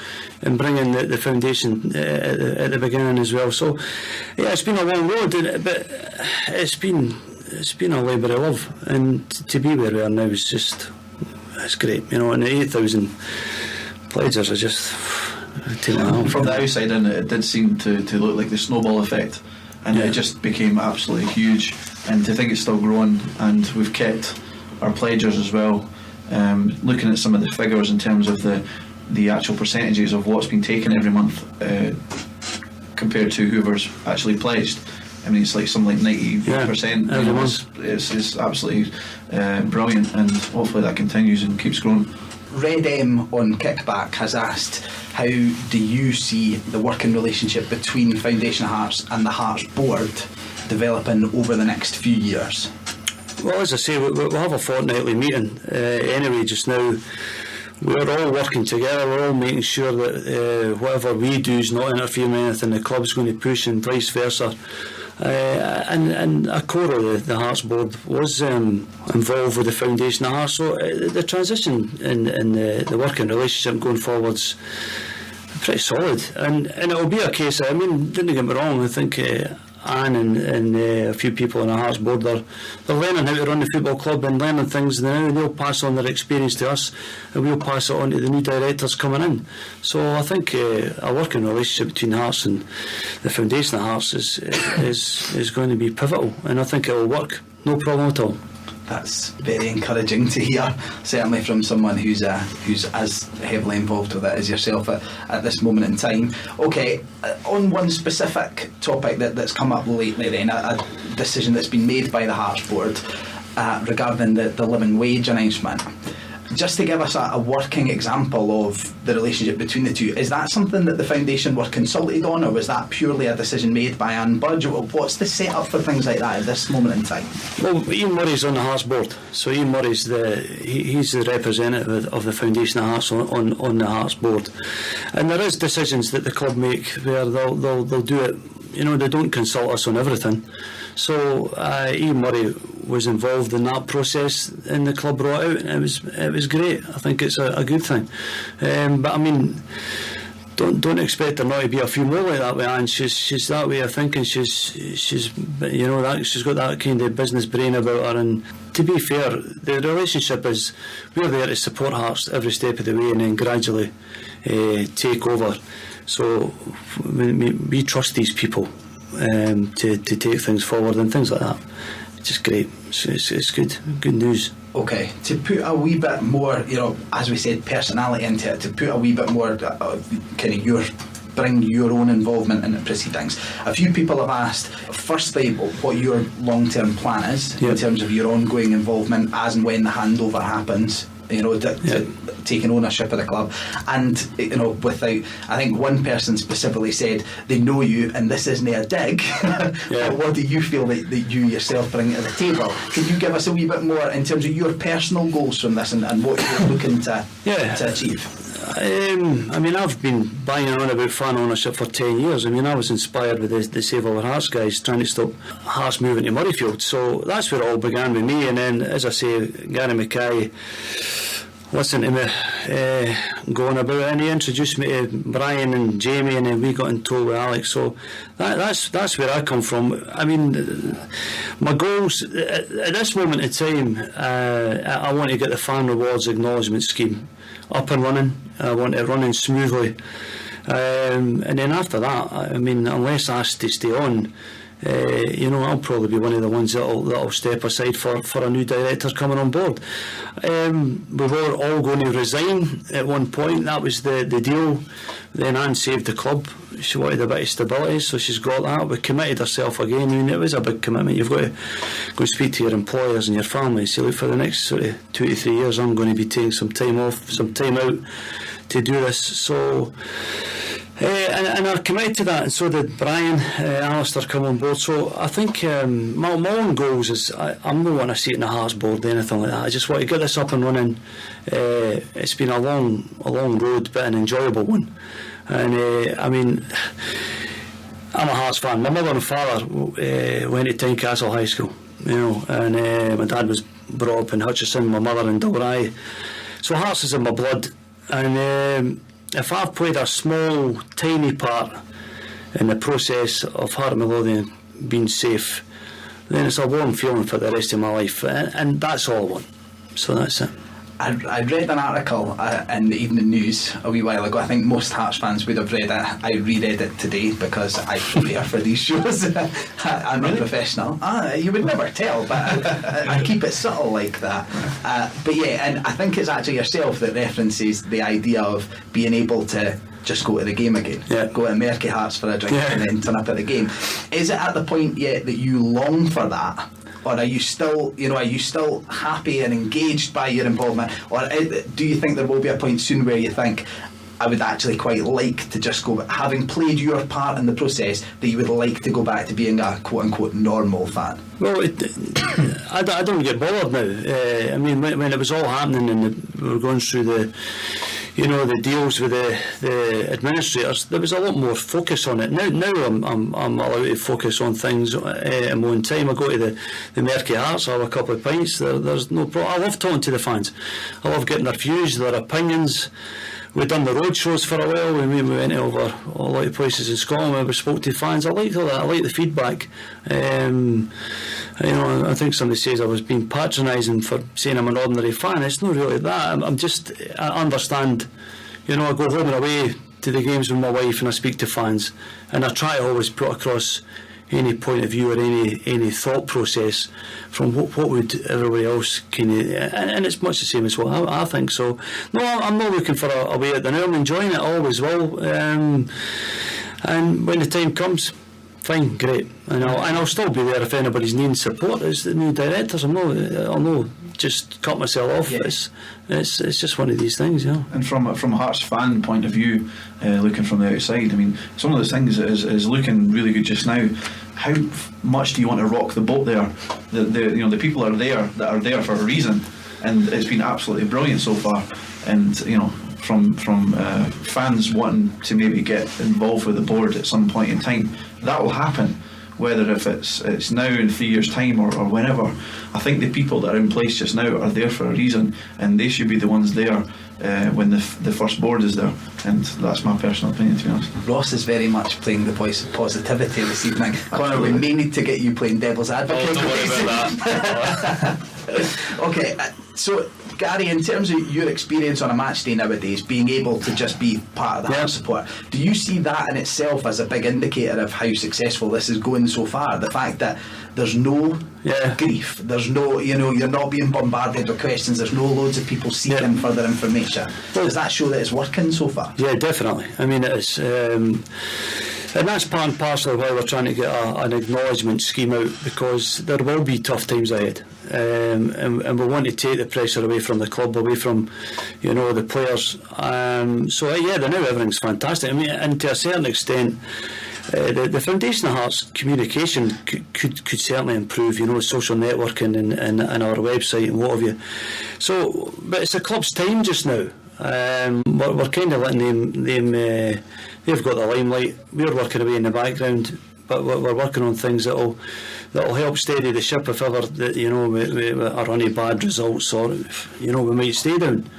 in bringing the foundation at the beginning as well. So, yeah, it's been a long road, but it's been a labour of love, and to be where we are now is it's great. And the 8,000 pledges are just taking it on. From the outside in, it did seem to look like the snowball effect, and it just became absolutely huge. And to think it's still growing, and we've kept our pledgers as well. Looking at some of the figures in terms of the actual percentages of what's been taken every month compared to whoever's actually pledged, I mean, it's like something like 90%. Every month. It's absolutely brilliant, and hopefully that continues and keeps growing. Red M on Kickback has asked, how do you see the working relationship between Foundation of Hearts and the Hearts board developing over the next few years? Well, as I say, we'll have a fortnightly meeting anyway just now. We're all working together. We're all making sure that whatever we do is not interfering with anything the club's going to push, and vice versa. And a core of the Hearts board was involved with the Foundation of Hearts, so the transition in the working relationship going forwards pretty solid, and it'll be a case of, I mean, don't get me wrong, I think Anne and a few people on the Hearts board, they're learning how to run the football club and learning things now, and they'll pass on their experience to us, and we'll pass it on to the new directors coming in. So I think a working relationship between Hearts and the Foundation of Hearts is going to be pivotal, and I think it will work, no problem at all. That's very encouraging to hear, certainly from someone who's as heavily involved with it as yourself at this moment in time. Okay, on one specific topic that's come up lately then, a decision that's been made by the Hearts board regarding the living wage announcement. Just to give us a working example of the relationship between the two, is that something that the Foundation were consulted on, or was that purely a decision made by Anne Budge? What's the setup for things like that at this moment in time? Well, Ian Murray's on the Hearts board, so Ian Murray's he's the representative of the Foundation of Hearts on the Hearts board, and there is decisions that the club make where they'll do it. They don't consult us on everything. So Ian Murray was involved in that process, and the club brought out, and it was great. I think it's a good thing. But I mean, don't expect there not to be a few more like that with Anne. She's that way of thinking. She's you know, that she's got that kind of business brain about her. And to be fair, the relationship is, we're there to support Hearts every step of the way, and then gradually take over. So we trust these people to take things forward and things like that. It's just great. It's good news. Okay, to put a wee bit more, you know, as we said, personality into it, to put a wee bit more kind of bring your own involvement in the proceedings. A few people have asked, firstly, what your long-term plan is in terms of your ongoing involvement as and when the handover happens. You know, to taking ownership of the club, and you know, without, I think one person specifically said they know you, and this isn't a dig. But what do you feel that you yourself bring to the table? Can you give us a wee bit more in terms of your personal goals from this, and what you're looking to achieve? I mean, I've been banging on about fan ownership for 10 years. I mean, I was inspired with the Save Our Hearts guys trying to stop Hearts moving to Murrayfield. So that's where it all began with me. And then, as I say, Gary Mackay listened to me going about it, and he introduced me to Brian and Jamie, and then we got in tow with Alex. So that's where I come from. I mean, my goals at this moment in time, I want to get the fan rewards acknowledgement scheme up and running. I want it running smoothly, and then after that, I mean, unless asked to stay on, you know, I'll probably be one of the ones that'll step aside for a new director coming on board. We were all going to resign at one point. That was the deal. Then Anne saved the club. She wanted a bit of stability, so she's got that. We committed herself again. I mean, it was a big commitment. You've got to go speak to your employers and your family. See, look, for the next sort of 2 to 3 years, I'm going to be taking some time off, some time out to do this. So. And I committed to that, and so did Brian. Alistair come on board. So I think my own goals is I'm not want to see it in the Hearts board or anything like that. I just want to get this up and running. It's been a long road, but an enjoyable one. And I mean, I'm a Hearts fan. My mother and father went to Tynecastle High School, you know, and my dad was brought up in Hutchison, my mother in Dalry. So Hearts is in my blood, and if I've played a small, tiny part in the process of Heart Midlothian being safe, then it's a warm feeling for the rest of my life, and that's all I want. So that's it. I read an article in the Evening News a wee while ago. I think most Hearts fans would have read it. I reread it today because I prepare for these shows. I'm a professional. You would never tell, but I keep it subtle like that. But yeah, and I think it's actually yourself that references the idea of being able to just go to the game again, go to Merky Hearts for a drink and then turn up at the game. Is it at the point yet that you long for that? Or are you still, happy and engaged by your involvement? Or do you think there will be a point soon where you think, I would actually quite like to just go, having played your part in the process, that you would like to go back to being a quote-unquote normal fan? Well, I don't get bothered now. I mean, when it was all happening and we were going through the deals with the administrators, there was a lot more focus on it. Now I'm allowed to focus on things at my own time. I go to the Merky Hearts, I have a couple of pints. There's no problem. I love talking to the fans. I love getting their views, their opinions. We've done the road shows for a while. We went over a lot of places in Scotland where we spoke to fans. I like all that. I like the feedback. I think somebody says I was being patronising for saying I'm an ordinary fan. It's not really that. I understand. I go home and away to the games with my wife, and I speak to fans, and I try to always put across any point of view or any thought process from what would everybody else and it's much the same as what I think. So no, I'm not looking for a way out there now. I'm enjoying it, always will, and when the time comes, fine, great, and I'll still be there if anybody's needing support as the new directors. I'll not just cut myself off. It's just one of these things, And from a Hearts fan point of view, looking from the outside, I mean, some of those things is looking really good just now. How much do you want to rock the boat there? The people are there for a reason, and it's been absolutely brilliant so far. And from fans wanting to maybe get involved with the board at some point in time, that will happen whether if it's now in 3 years' time or whenever. I think the people that are in place just now are there for a reason, and they should be the ones there when the first board is there, and that's my personal opinion, to be honest. Ross is very much playing the voice of positivity this evening. Connor, we may need to get you playing devil's advocate. Don't worry about that. Okay, so Garry, in terms of your experience on a match day nowadays, being able to just be part of the heart support, do you see that in itself as a big indicator of how successful this is going so far? The fact that there's no grief, there's no, you're not being bombarded with questions, there's no loads of people seeking further information. Does that show that it's working so far? Yeah, definitely. I mean, it is. And that's part and parcel of why we're trying to get an acknowledgement scheme out, because there will be tough times ahead, and we want to take the pressure away from the club, away from the players. So yeah, they know everything's fantastic. I mean, and to a certain extent, the Foundation of Hearts communication could certainly improve. Social networking and our website and what have you. So, but it's the club's time just now. We're kind of letting them they've got the limelight. We're working away in the background, but we're working on things that'll help steady the ship if ever we are any bad results, or we might stay down.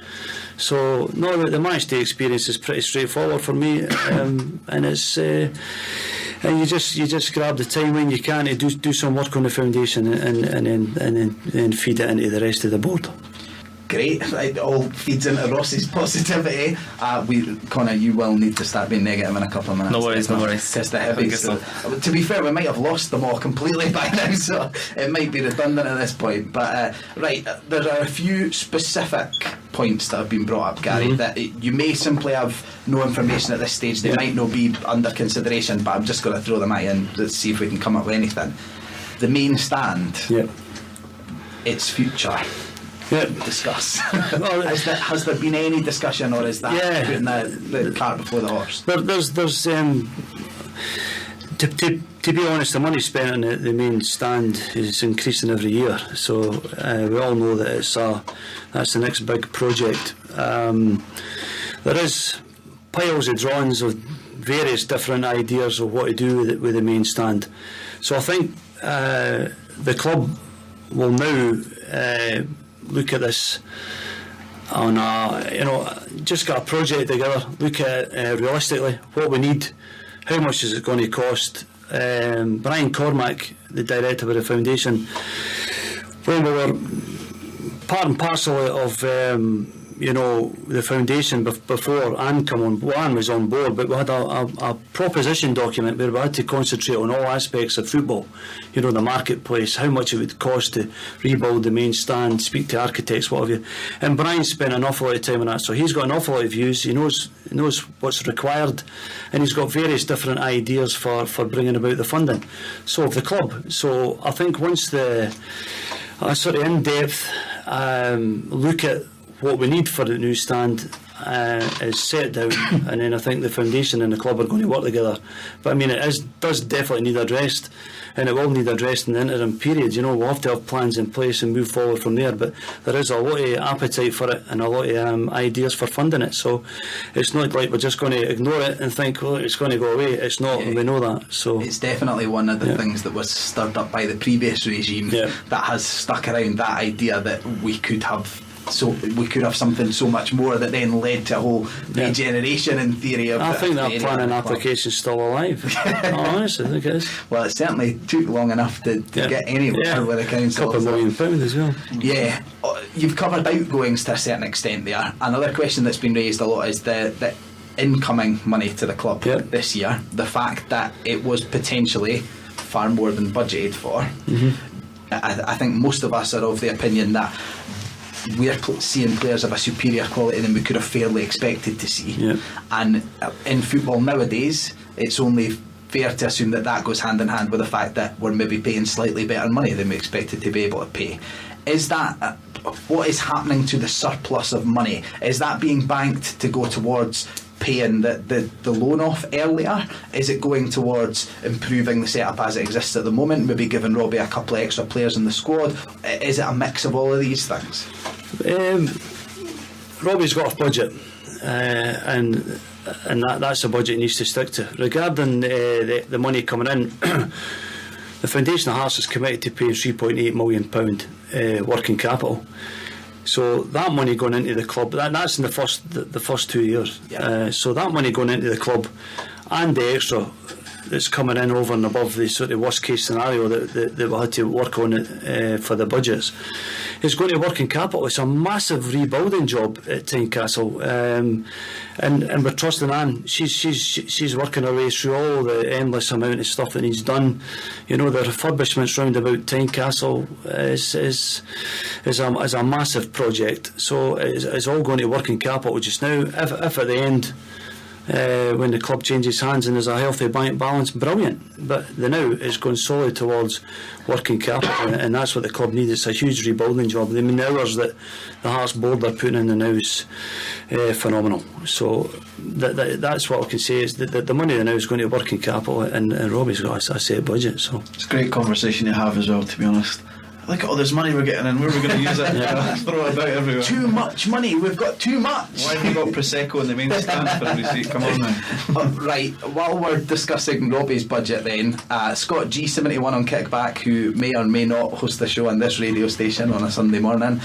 So no, the match day experience is pretty straightforward for me, and it's and you just grab the time when you can to do some work on the foundation and then feed it into the rest of the board. Great, it all feeds into Ross's positivity. Connor, you will need to start being negative in a couple of minutes. No worries. Because the Hibs, to be fair, we might have lost them all completely by now, so it might be redundant at this point. But there are a few specific points that have been brought up, Garry, that you may simply have no information at this stage. They might not be under consideration, but I'm just going to throw them at you and let's see if we can come up with anything. The main stand, its future. Discuss. Has there been any discussion, or is that putting the cart before the horse? There's to be honest, the money spent on the main stand is increasing every year. So we all know that that's the next big project. There is piles of drawings of various different ideas of what to do with the main stand. So I think the club will now look at this on just got a project together, look at it realistically, what we need, how much is it going to cost. Brian Cormack, the director of the foundation, when we were part and parcel of the foundation before Anne was on board, but we had a proposition document where we had to concentrate on all aspects of football, the marketplace, how much it would cost to rebuild the main stand, speak to architects, what have you. And Brian spent an awful lot of time on that, so he's got an awful lot of views, he knows what's required, and he's got various different ideas for bringing about the funding. So of the club, so I think once a sort of in-depth look at what we need for the new stand is set down, and then I think the foundation and the club are going to work together. But I mean, does definitely need addressed, and it will need addressed in the interim period. We'll have to have plans in place and move forward from there, but there is a lot of appetite for it and a lot of ideas for funding it, so it's not like we're just going to ignore it and think, well, it's going to go away. It's not, and we know that. So it's definitely one of the things that was stirred up by the previous regime that has stuck around, that idea that we could have something so much more, that then led to a whole regeneration in theory of. I think that planning application is still alive. Honestly, I think it is. Well, it certainly took long enough to get anywhere with the council. £2 million as well. Yeah, you've covered outgoings to a certain extent there. Another question that's been raised a lot is the incoming money to the club this year. The fact that it was potentially far more than budgeted for. I think most of us are of the opinion that we're seeing players of a superior quality than we could have fairly expected to see, and in football nowadays it's only fair to assume that goes hand in hand with the fact that we're maybe paying slightly better money than we expected to be able to pay. Is that what is happening to the surplus of money? Is that being banked to go towards paying the loan off earlier? Is it going towards improving the setup as it exists at the moment, maybe giving Robbie a couple of extra players in the squad? Is it a mix of all of these things? Robbie's got a budget, and that's a budget he needs to stick to. Regarding the money coming in, the Foundation of Hearts is committed to paying £3.8 million working capital. So that money going into the club, that's in the first 2 years. Yeah. So that money going into the club and the extra that's coming in over and above the sort of worst case scenario that we had to work on it for the budgets, is going to working capital. It's a massive rebuilding job at Tynecastle, and we're trusting Anne. She's working her way through all the endless amount of stuff that needs done. You know, the refurbishments round about Tynecastle is a massive project. So it's all going to working capital just now. If at the end, when the club changes hands and there's a healthy bank balance, brilliant. But the now is going solely towards working capital, and that's what the club needs. It's a huge rebuilding job. I mean, the hours that the Hearts board are putting in the now is phenomenal. So that's what I can say, is that the money now is going to working capital, and Robbie's got a set budget. So it's a great conversation to have as well, to be honest. Look at all this money we're getting in, where are we going to use it? Throw it about everywhere. Too much money, we've got too much. Why have we got Prosecco in the main stand for every seat? Come on now. Right, while we're discussing Robbie's budget then, Scott G71 on Kickback, who may or may not host the show on this radio station on a Sunday morning,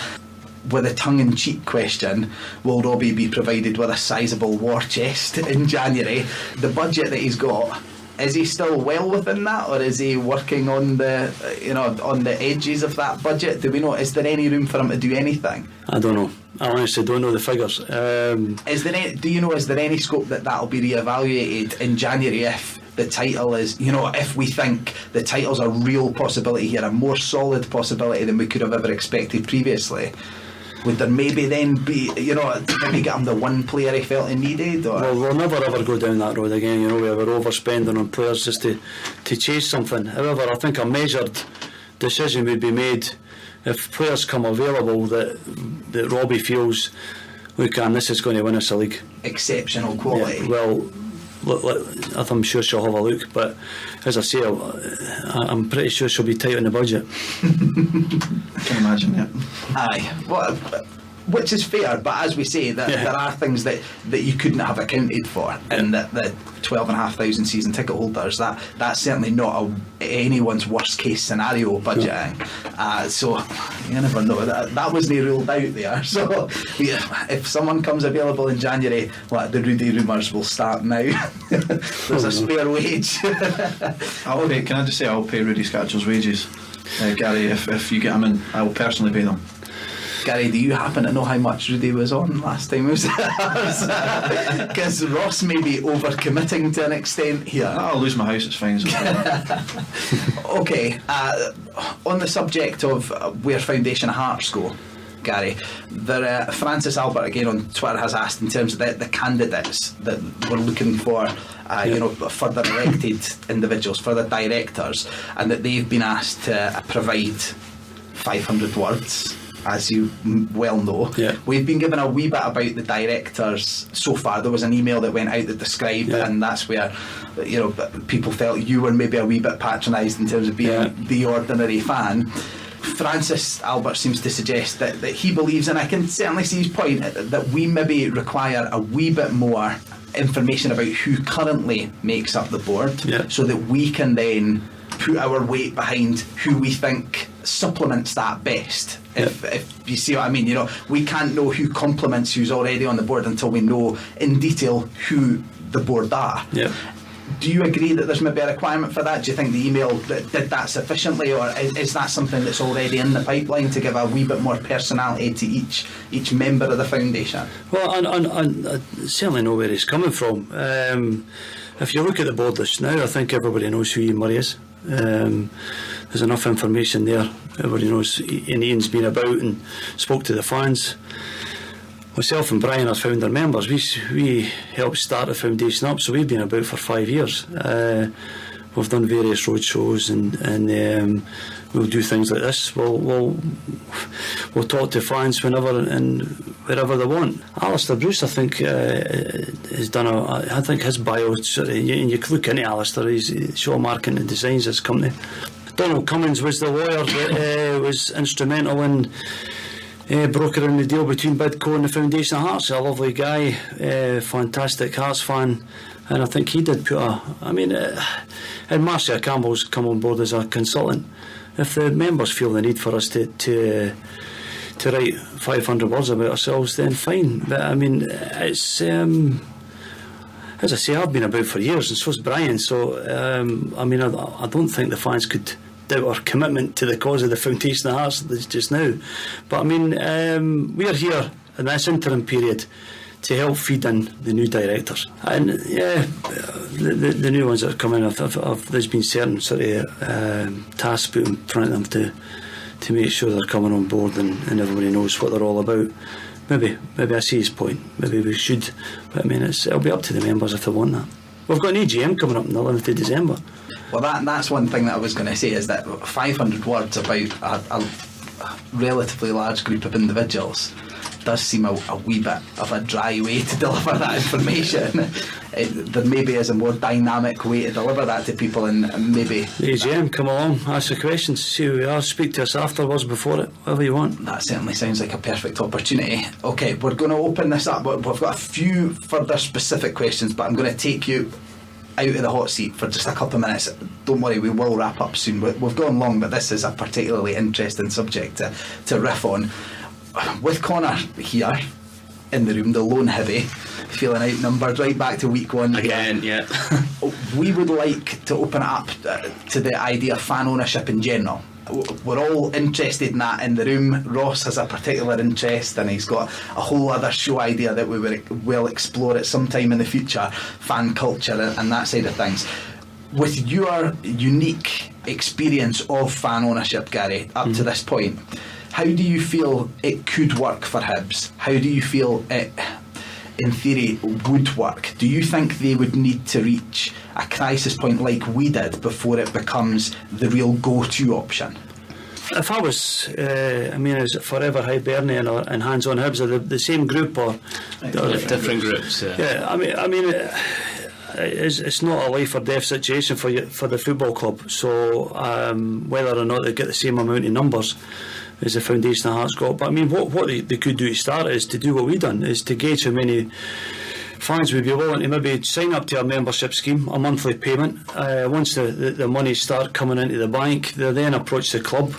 with a tongue-in-cheek question: will Robbie be provided with a sizeable war chest in January? The budget that he's got, is he still well within that, or is he working on the on the edges of that budget? Do we know? Is there any room for him to do anything? I don't know. I honestly don't know the figures. Is there any scope that that'll be reevaluated in January if the title is, if we think the title's a real possibility here, a more solid possibility than we could have ever expected previously? Would there maybe then be, maybe get him the one player he felt he needed? Or? Well, we'll never ever go down that road again. We were overspending on players just to chase something. However, I think a measured decision would be made if players come available that Robbie feels, look, and this is going to win us a league. Exceptional quality. Yeah, well, I'm sure she'll have a look, but as I say, I'm pretty sure she'll be tight on the budget. I can imagine, yeah. Aye, well, which is fair, but as we say, there are things that you couldn't have accounted for, and that the 12,500 season ticket holders, that's certainly not anyone's worst case scenario budgeting. So you never know. That wasn't ruled out there. So if someone comes available in January, the Rudy rumours will start now. There's a spare wage. Can I just say, I'll pay Rudy Scatchell's wages, Gary. If you get him in, I will personally pay them. Gary, do you happen to know how much Rudy was on last time? Because Ross may be overcommitting to an extent here. I'll lose my house, it's fine. Okay, on the subject of where Foundation Hearts go, Gary, Francis Albert again on Twitter has asked in terms of the candidates that we're looking for, further elected individuals, further directors, and that they've been asked to provide 500 words. As you well know, we've been given a wee bit about the directors so far. There was an email that went out that described it, and that's where people felt you were maybe a wee bit patronised in terms of being the ordinary fan. Francis Albert seems to suggest that he believes, and I can certainly see his point, that we maybe require a wee bit more information about who currently makes up the board, so that we can then put our weight behind who we think supplements that best. If you see what I mean, we can't know who complements who's already on the board until we know in detail who the board are. Do you agree that there's maybe a requirement for that? Do you think the email did that sufficiently, or is that something that's already in the pipeline to give a wee bit more personality to each member of the foundation? Well, I certainly know where he's coming from. If you look at the board list now, I think everybody knows who Ian Murray is. There's enough information there. Everybody knows, and Ian's been about and spoke to the fans. Myself and Brian are founder members. We helped start the foundation up, so we've been about for 5 years. We've done various road shows, and we'll do things like this. We'll talk to fans whenever and wherever they want. Alistair Bruce, I think, has done I think his bio, and you can look into Alistair. He's Shaw Marketing and designs his company. Donald Cummins was the lawyer that was instrumental in brokering the deal between Bidco and the Foundation of Hearts. A lovely guy, fantastic Hearts fan, and I think he did put and Marcia Campbell's come on board as a consultant. If the members feel the need for us to write 500 words about ourselves, then fine. But I mean, it's as I say, I've been about for years, and so's Brian. So I don't think the fans could doubt our commitment to the cause of the Foundation of Hearts just now. But I mean, we're here in this interim period to help feed in the new directors, and the new ones that are coming. There's been certain sort of tasks put in front of them to make sure they're coming on board and everybody knows what they're all about. Maybe I see his point. Maybe we should, but I mean, it'll be up to the members if they want that. We've got an AGM coming up on the 11th of December. Well, that's one thing that I was going to say, is that 500 words about a relatively large group of individuals does seem a wee bit of a dry way to deliver that information. There maybe is a more dynamic way to deliver that to people, and maybe the AGM, come along, ask the questions, see who we are, speak to us afterwards, before it, whatever you want. That certainly sounds like a perfect opportunity. Okay, we're going to open this up. We've got a few further specific questions, but I'm going to take you out of the hot seat for just a couple of minutes. Don't worry, we will wrap up soon. We've gone long, but this is a particularly interesting subject to riff on. With Connor here in the room, the lone Hibby, feeling outnumbered right back to week one again. Yeah. We would like to open it up to the idea of fan ownership in general. We're all interested in that in the room. Ross has a particular interest, and he's got a whole other show idea that we will explore at some time in the future, fan culture and that side of things. With your unique experience of fan ownership, Gary, up to this point, how do you feel it could work for Hibs? How do you feel it, in theory, would work? Do you think they would need to reach a crisis point like we did before it becomes the real go-to option? If I was, is it Forever Hibernia and Hands on Hibs, are the same group or different groups? Yeah, it's not a life or death situation for the football club. So whether or not they get the same amount of numbers as the Foundation of Hearts got, but I mean, what they could do to start is to do what we done, is to gauge how many fans would be willing to maybe sign up to a membership scheme, a monthly payment. Once the money start coming into the bank, they then approach the club.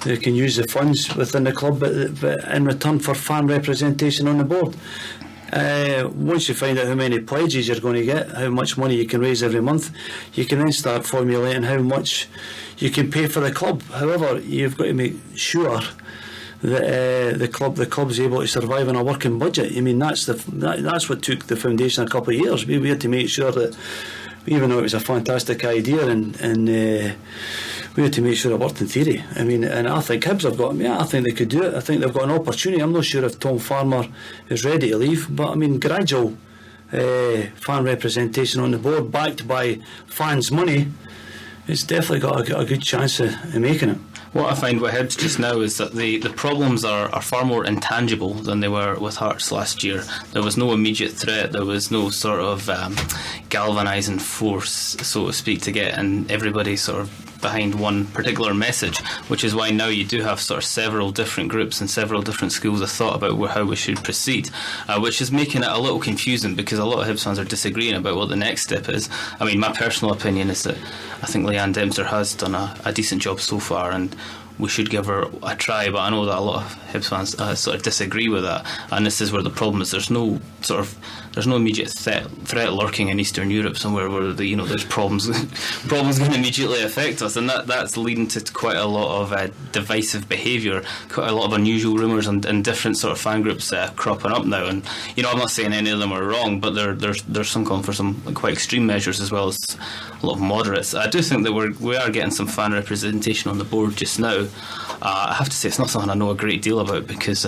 They can use the funds within the club, but in return for fan representation on the board. Once you find out how many pledges you're going to get, how much money you can raise every month, you can then start formulating how much you can pay for the club. However, you've got to make sure that the club's able to survive on a working budget. I mean, that's what took the foundation a couple of years. We had to make sure that, even though it was a fantastic idea, and we had to make sure it worked in theory. I mean, and I think Hibs have got, I think they could do it. I think they've got an opportunity. I'm not sure if Tom Farmer is ready to leave, but I mean, gradual fan representation on the board, backed by fans' money, it's definitely got a good chance of making it. What I find with Hibs just now is that the problems are far more intangible than they were with Hearts last year. There was no immediate threat, there was no sort of galvanising force, so to speak, to get everybody sort of behind one particular message, which is why now you do have sort of several different groups and several different schools of thought about how we should proceed, which is making it a little confusing, because a lot of Hibs fans are disagreeing about what the next step is. I mean, my personal opinion is that I think Leanne Dempster has done a decent job so far, and we should give her a try, but I know that a lot of Hibs fans sort of disagree with that, and this is where the problem is. There's no immediate threat lurking in Eastern Europe somewhere where there's problems going to immediately affect us, and that's leading to quite a lot of divisive behaviour, quite a lot of unusual rumours and different sort of fan groups cropping up now. And I'm not saying any of them are wrong, but there's some calling for some quite extreme measures as well as a lot of moderates. I do think that we are getting some fan representation on the board just now. I have to say it's not something I know a great deal about, because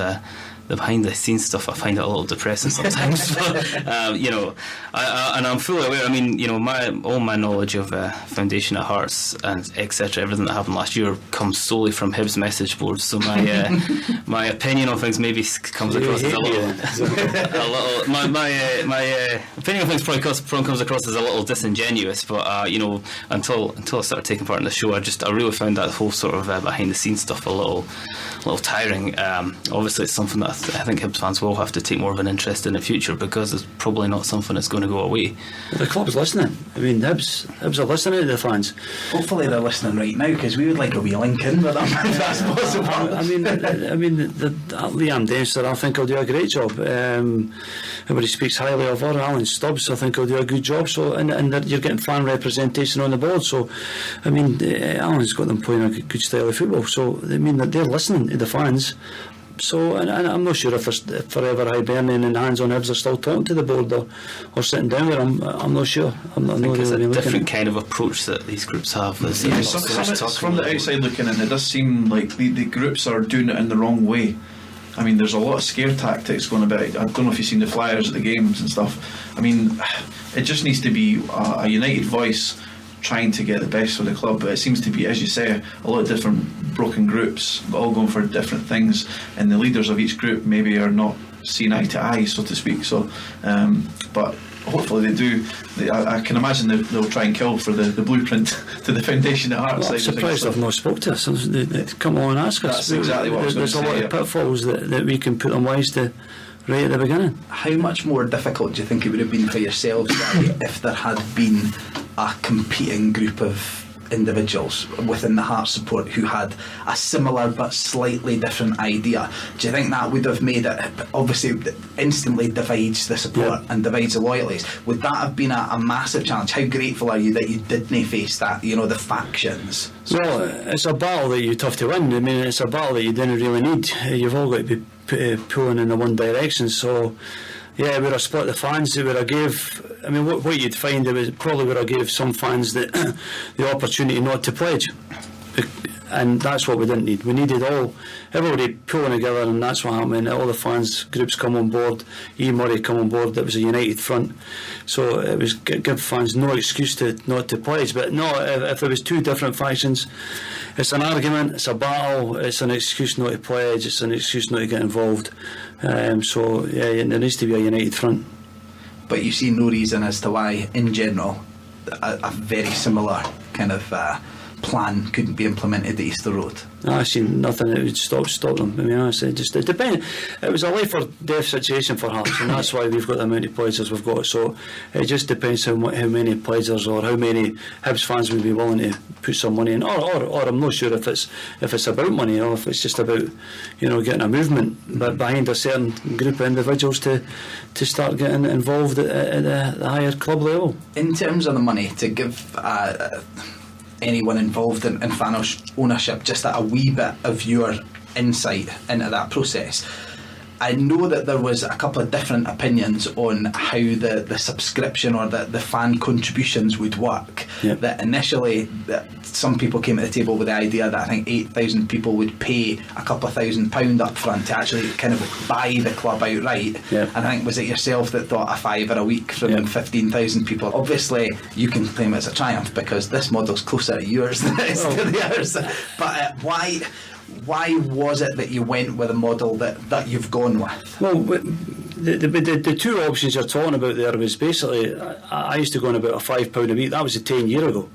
behind the scenes stuff, I find it a little depressing sometimes. But, you know, and I'm fully aware. I mean, you know, all my knowledge of Foundation at Hearts and etc., everything that happened last year comes solely from Hibs message boards. So my my opinion on things maybe comes across as a little my opinion on things probably comes across as a little disingenuous. But you know, until I started taking part in the show, I really found that whole sort of behind the scenes stuff a little tiring. Obviously, it's something that I think Hibs fans will have to take more of an interest in the future, because it's probably not something that's going to go away. The club's listening. I mean, Hibs are listening to the fans. Hopefully they're listening right now, because we would like a wee link in with them if that's possible. I mean, Liam Dempster, I think he'll do a great job. Everybody speaks highly of her. Alan Stubbs, I think he'll do a good job. So, and you're getting fan representation on the board. So, I mean, Alan's got them playing a good style of football. So, I mean, they're listening to the fans. So, and I'm not sure if Forever Hibernian and Hands on Hibs are still talking to the board or sitting down there. I'm not sure. I think it's a different kind of approach that these groups have. From the outside looking in, it does seem like the groups are doing it in the wrong way. I mean, there's a lot of scare tactics going about. I don't know if you've seen the flyers at the games and stuff. I mean, it just needs to be a united voice trying to get the best for the club. But it seems to be, as you say, a lot of different broken groups, but all going for different things, and the leaders of each group maybe are not seeing eye to eye, so to speak. So, but hopefully they do. I can imagine they'll try and kill for the blueprint to the Foundation at Hearts. I'm surprised they've not spoke to us. They come on and ask us. That's exactly what I was going to say. There's a lot of pitfalls that we can put on wise to right at the beginning. How much more difficult do you think it would have been for yourselves, Garry, if there had been a competing group of individuals within the Hearts support who had a similar but slightly different idea? Do you think that would have made it, obviously instantly divides the support and divides the loyalties? Would that have been a massive challenge? How grateful are you that you didn't face that, you know, the factions? Well, it's a battle that you're tough to win. I mean, it's a battle that you didn't really need. You've all got to be pulling in the one direction. So yeah, we would have split the fans. It would have gave, I mean, what you'd find, it probably would have gave some fans the opportunity not to pledge, and that's what we didn't need. We needed everybody pulling together, and that's what happened. All the fans groups come on board. Ian Murray come on board. It was a united front, so it was give fans no excuse to not to pledge. But no, if there was two different factions, it's an argument, it's a battle, it's an excuse not to pledge, it's an excuse not to get involved. So yeah, there needs to be a united front. But you see no reason as to why, in general, a very similar kind of plan couldn't be implemented at Easter Road? No, I seen nothing that would stop them. I mean, honestly, it depended. It was a life or death situation for Hearts, and that's why we've got the amount of pledgers we've got. So it just depends how many pledgers or how many Hibs fans would be willing to put some money in, or I'm not sure if it's about money or if it's just about, you know, getting a movement but behind a certain group of individuals to start getting involved at the higher club level. In terms of the money, to give anyone involved in fan ownership just a wee bit of your insight into that process. I know that there was a couple of different opinions on how the subscription or the fan contributions would work. Yep. That initially some people came to the table with the idea that I think 8,000 people would pay a couple of £1,000 up front to actually kind of buy the club outright. Yep. And I think, was it yourself that thought a £5 a week from Yep. 15,000 people? Obviously you can claim it as a triumph because this model's closer to yours than it is to theirs. But why was it that you went with a model that you've gone with? Well, the two options you're talking about there was basically, I used to go on about a £5 a week. That was 10 years ago.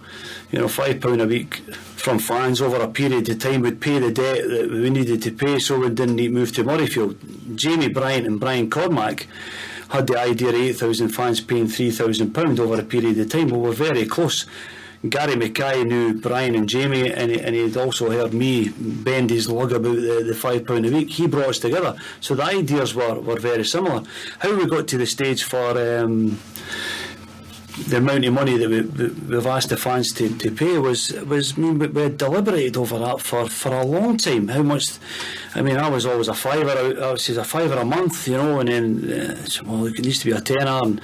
You know, £5 a week from fans over a period of time would pay the debt that we needed to pay, so we didn't need to move to Murrayfield. Jamie Bryant and Brian Cormack had the idea of 8,000 fans paying £3,000 over a period of time. Well, we're very close. Gary Mackay knew Brian and Jamie, and he'd also heard me bend his lug about the £5 a week. He brought us together, so the ideas were very similar. How we got to the stage for the amount of money that we've asked the fans to pay was I mean, we had deliberated over that for a long time. How much? I mean, I was always a £5. I was a £5 a month, you know, and then well, it needs to be a £10,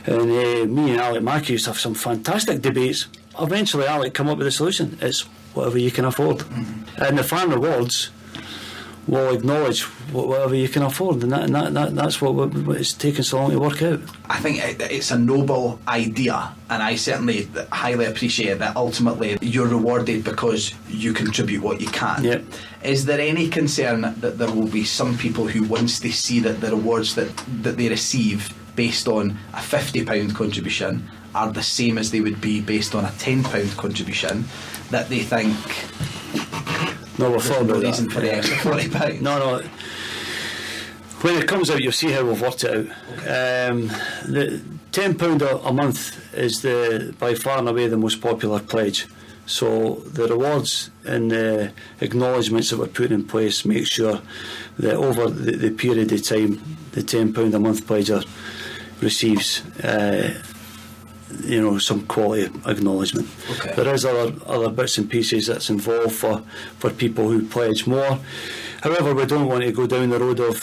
and me and Alec Mackey used to have some fantastic debates. Eventually Alec came up with a solution. It's whatever you can afford. And the fan rewards we'll acknowledge whatever you can afford, and that's what it's taken so long to work out. I think it's a noble idea, and I certainly highly appreciate that ultimately you're rewarded because you contribute what you can. Yep. Is there any concern that there will be some people who, once they see that the rewards that they receive based on a £50 contribution are the same as they would be based on a £10 contribution, that they think no, we're thought about reason that for the extra £40? No. When it comes out, you'll see how we've worked it out. The £10 a month is by far and away the most popular pledge. So the rewards and the acknowledgements that we're putting in place make sure that over the period of time, the £10 a month pledger receives some quality acknowledgement. Okay. There is other bits and pieces that's involved for people who pledge more. However, we don't want to go down the road of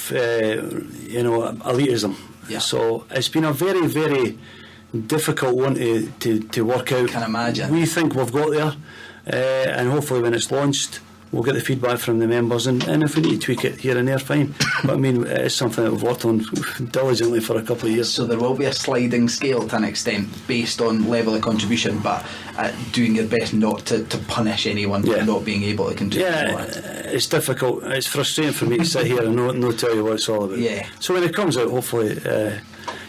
elitism. Yeah. So it's been a very, very difficult one to work out. I can imagine. We think we've got there, and hopefully when it's launched we'll get the feedback from the members, and if we need to tweak it here and there, fine. But I mean, it's something that we've worked on diligently for a couple of years. So there will be a sliding scale to an extent based on level of contribution, but doing your best not to punish anyone for not being able to contribute. Yeah, it's difficult. It's frustrating for me to sit here and not tell you what it's all about. Yeah. So when it comes out, hopefully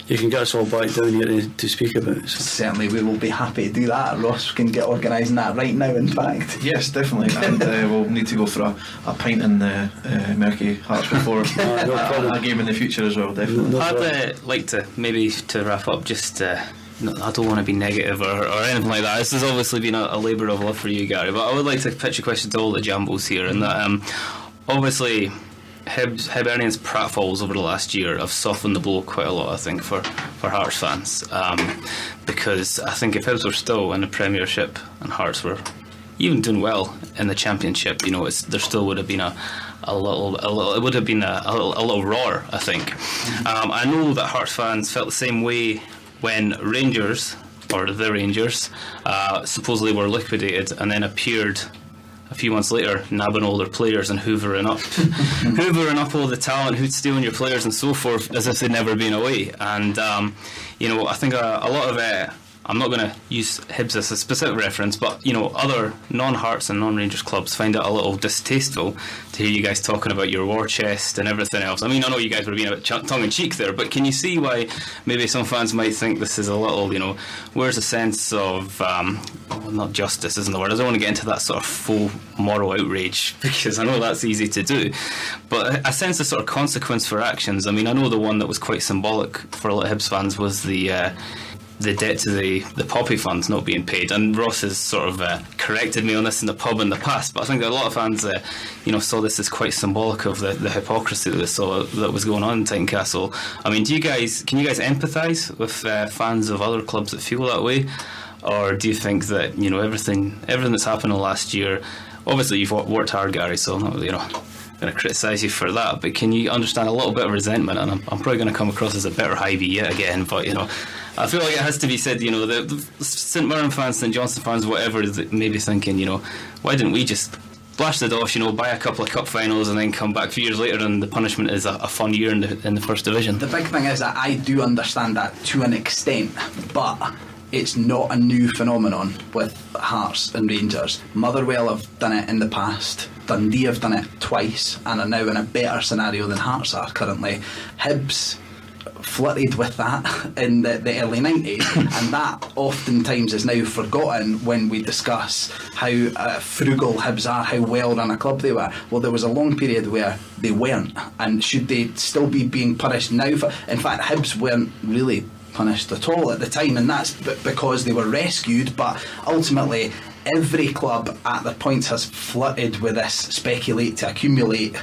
you can get us all back down here to speak about it. Certainly, we will be happy to do that. Ross can get organising that right now, in fact. Yes, definitely. And we'll need to go for a pint in Murky Hearts before a game in the future as well, definitely. I'd like to, maybe to wrap up, just I don't want to be negative or anything like that. This has obviously been a labour of love for you, Gary, but I would like to pitch a question to all the Jambos here, and that obviously Hibernian's pratfalls over the last year have softened the blow quite a lot, I think, for Hearts fans, because I think if Hibs were still in the Premiership and Hearts were even doing well in the Championship, there still would have been a little roar, I think. I know that Hearts fans felt the same way when Rangers supposedly were liquidated and then appeared a few months later, nabbing all their players and hoovering up all the talent, who'd stealing your players and so forth, as if they'd never been away. And I think a lot of I'm not going to use Hibs as a specific reference, but other non-Hearts and non-Rangers clubs find it a little distasteful to hear you guys talking about your war chest and everything else. I mean, I know you guys were being a bit tongue-in-cheek there, but can you see why maybe some fans might think this is a little, where's a sense of not justice isn't the word, I don't want to get into that sort of full moral outrage, because I know that's easy to do, but a sense of sort of consequence for actions. I mean, I know the one that was quite symbolic for a lot of Hibs fans was the debt to the Poppy funds not being paid, and Ross has sort of corrected me on this in the pub in the past, but I think that a lot of fans saw this as quite symbolic of the hypocrisy that was going on in Tynecastle. I mean, can you guys empathise with fans of other clubs that feel that way, or do you think that everything that's happened in the last year, obviously you've worked hard, Gary, so I'm not going to criticise you for that, but can you understand a little bit of resentment? And I'm probably going to come across as a bitter Hibie yet again, but I feel like it has to be said, the St Mirren fans, St Johnstone fans, whatever, maybe thinking, why didn't we just splash the dosh, buy a couple of cup finals and then come back a few years later and the punishment is a fun year in the first division? The big thing is that I do understand that to an extent, but it's not a new phenomenon with Hearts and Rangers. Motherwell have done it in the past, Dundee have done it twice and are now in a better scenario than Hearts are currently. Hibs flirted with that in the early 90s, and that oftentimes is now forgotten when we discuss how frugal Hibs are, how well run a club they were. Well, there was a long period where they weren't, and should they still be being punished now for? In fact, Hibs weren't really punished at all at the time, and that's because they were rescued, but ultimately every club at their points has flirted with this speculate to accumulate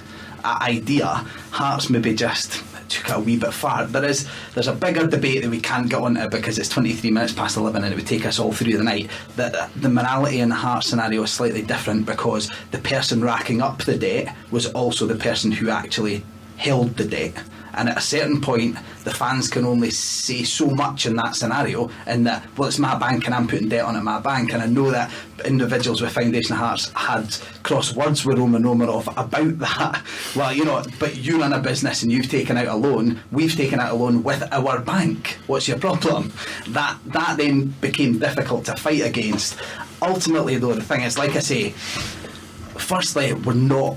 idea. Hearts maybe just took it a wee bit far. There's a bigger debate that we can't get onto because it's 23 minutes past 11 and it would take us all through the night. That the morality in the Hearts scenario is slightly different because the person racking up the debt was also the person who actually held the debt, and at a certain point the fans can only say so much in that scenario, and that, well, it's my bank and I'm putting debt on at my bank. And I know that individuals with Foundation Hearts had crossed words with Roman Romanov about that. Well, you know, but you run a business and you've taken out a loan, we've taken out a loan with our bank, what's your problem? That then became difficult to fight against. Ultimately though, the thing is, like I say, firstly, we're not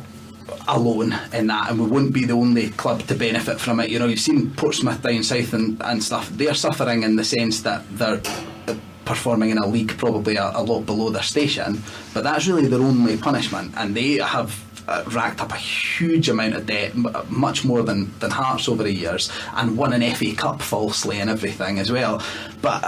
alone in that, and we wouldn't be the only club to benefit from it. You know, you've seen Portsmouth down south and stuff. They're suffering in the sense that they're performing in a league probably a lot below their station, but that's really their only punishment, and they have racked up a huge amount of debt, much more than Hearts over the years, and won an FA Cup falsely and everything as well. But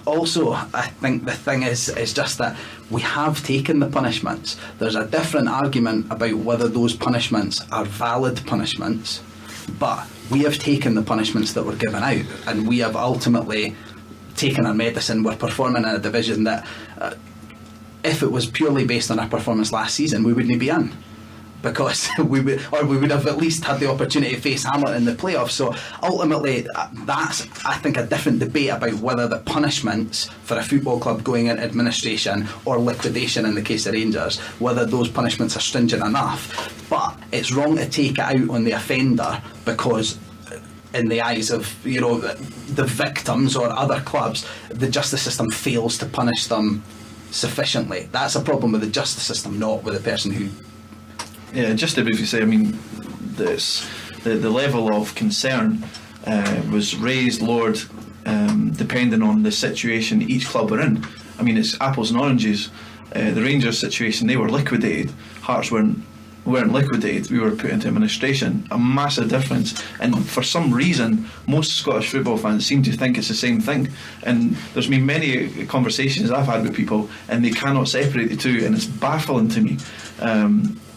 also, I think the thing is just that we have taken the punishments. There's a different argument about whether those punishments are valid punishments, but we have taken the punishments that were given out, and we have ultimately taken our medicine. We're performing in a division that, if it was purely based on our performance last season, we wouldn't be in, because we would have at least had the opportunity to face Hamlet in the playoffs. So ultimately, that's, I think, a different debate about whether the punishments for a football club going into administration or liquidation in the case of Rangers, whether those punishments are stringent enough. But it's wrong to take it out on the offender, because in the eyes of, you know, the victims or other clubs, the justice system fails to punish them sufficiently. That's a problem with the justice system, not with the person who. Yeah, just to briefly say, I mean, the level of concern was raised, lowered, depending on the situation each club were in. I mean, it's apples and oranges. The Rangers situation, they were liquidated. Hearts weren't liquidated. We were put into administration. A massive difference. And for some reason, most Scottish football fans seem to think it's the same thing. And there's been many conversations I've had with people, and they cannot separate the two, and it's baffling to me.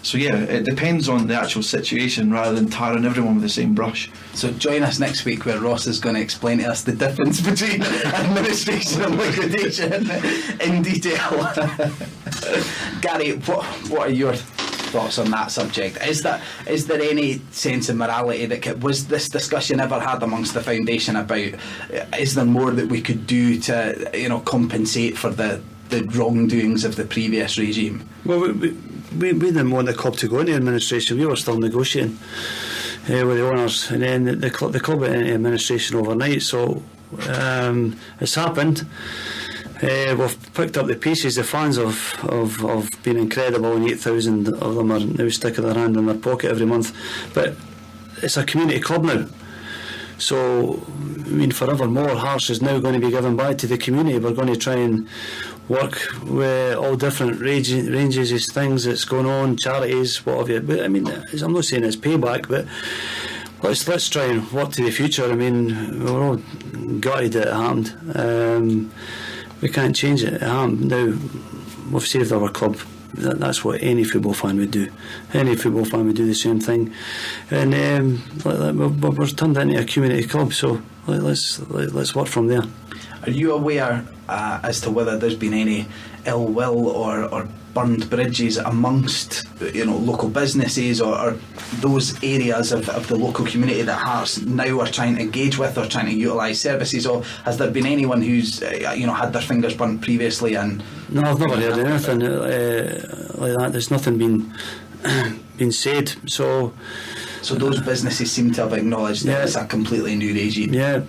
So yeah, it depends on the actual situation rather than tarring everyone with the same brush. So join us next week where Ross is going to explain to us the difference between administration and liquidation in detail. Gary, what are your thoughts on that subject? Is there any sense of morality was this discussion ever had amongst the foundation about, is there more that we could do to, you know, compensate for the wrongdoings of the previous regime? Well, we didn't want the club to go into administration. We were still negotiating with the owners, and then the club went into administration overnight. So it's happened. We've picked up the pieces. The fans have been incredible, and 8,000 of them are now sticking their hand in their pocket every month. But it's a community club now. So, I mean, forevermore, Hearts is now going to be given back to the community. We're going to try and work with all different ranges of things that's going on, charities, what have you. But I mean, I'm not saying it's payback, but let's try and work to the future. I mean, we're all gutted that it happened. We can't change it. It happened. Now, we've saved our club. That's what any football fan would do. Any football fan would do the same thing. And we're turned into a community club, so let's work from there. Are you aware as to whether there's been any ill will or burned bridges amongst, you know, local businesses or those areas of the local community that Hearts now are trying to engage with or trying to utilise services? Or has there been anyone who's had their fingers burnt previously? And no, I've never heard anything like that. There's nothing been said. So those businesses seem to have acknowledged that it's a completely new regime. Yeah.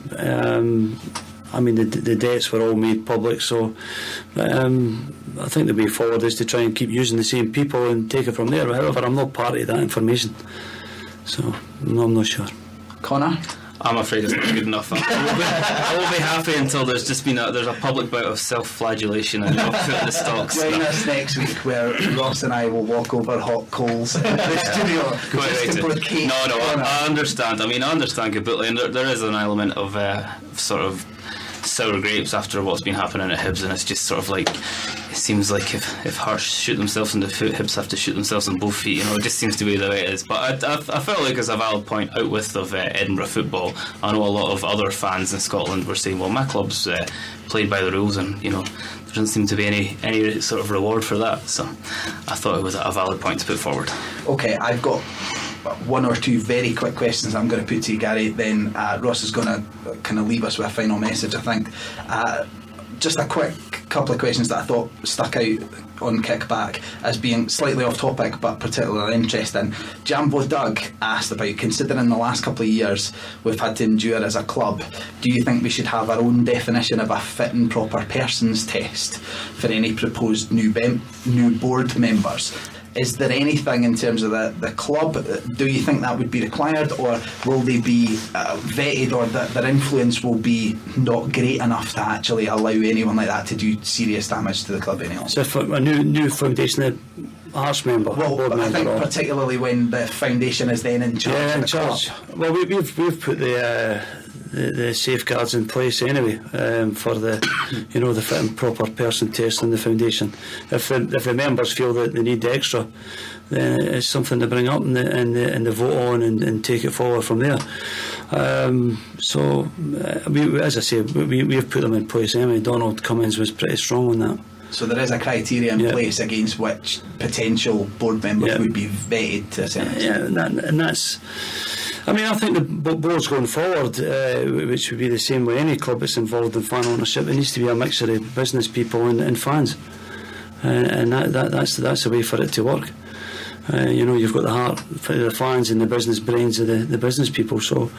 I mean, the debts were all made public, so I think the way forward is to try and keep using the same people and take it from there. However, I'm not party to that information, so I'm not sure. Connor? I'm afraid it's not good enough. I will be happy until there's just been there's a public bout of self-flagellation and off the stocks. Join us next week where Ross and I will walk over hot coals in the studio just to placate. No, I understand. I mean, I understand completely, and there is an element of sort of sour grapes after what's been happening at Hibs, and it's just sort of like, it seems like if Hearts shoot themselves in the foot, Hibs have to shoot themselves in both feet. You know, it just seems to be the way it is. But I felt like it's a valid point out with of Edinburgh football. I know a lot of other fans in Scotland were saying, well, my club's played by the rules, and, you know, there doesn't seem to be any sort of reward for that. So I thought it was a valid point to put forward. Okay, I've got one or two very quick questions I'm going to put to you, Gary. Then Ross is going to kind of leave us with a final message, I think. Just a quick couple of questions that I thought stuck out on Kickback as being slightly off topic but particularly interesting. Jambo Doug asked about, considering the last couple of years we've had to endure as a club, do you think we should have our own definition of a fit and proper persons test for any proposed new board members? Is there anything in terms of the club, do you think that would be required, or will they be vetted, or that their influence will be not great enough to actually allow anyone like that to do serious damage to the club anymore? So for a new foundation Hearts member, board I member, think particularly when the foundation is then in charge of the club. Well, we've put the safeguards in place anyway, for the fit and proper person test in the foundation. If the members feel that they need the extra, then it's something to bring up and the vote on and take it forward from there. As I say, we've put them in place anyway. Donald Cummins was pretty strong on that. So there is a criteria in place against which potential board members would be vetted to a certain extent. And that's. I mean, I think the boards going forward, which would be the same with any club that's involved in fan ownership, it needs to be a mixture of business people and fans, and that's the way for it to work. You've got the heart for the fans and the business brains of the business people, so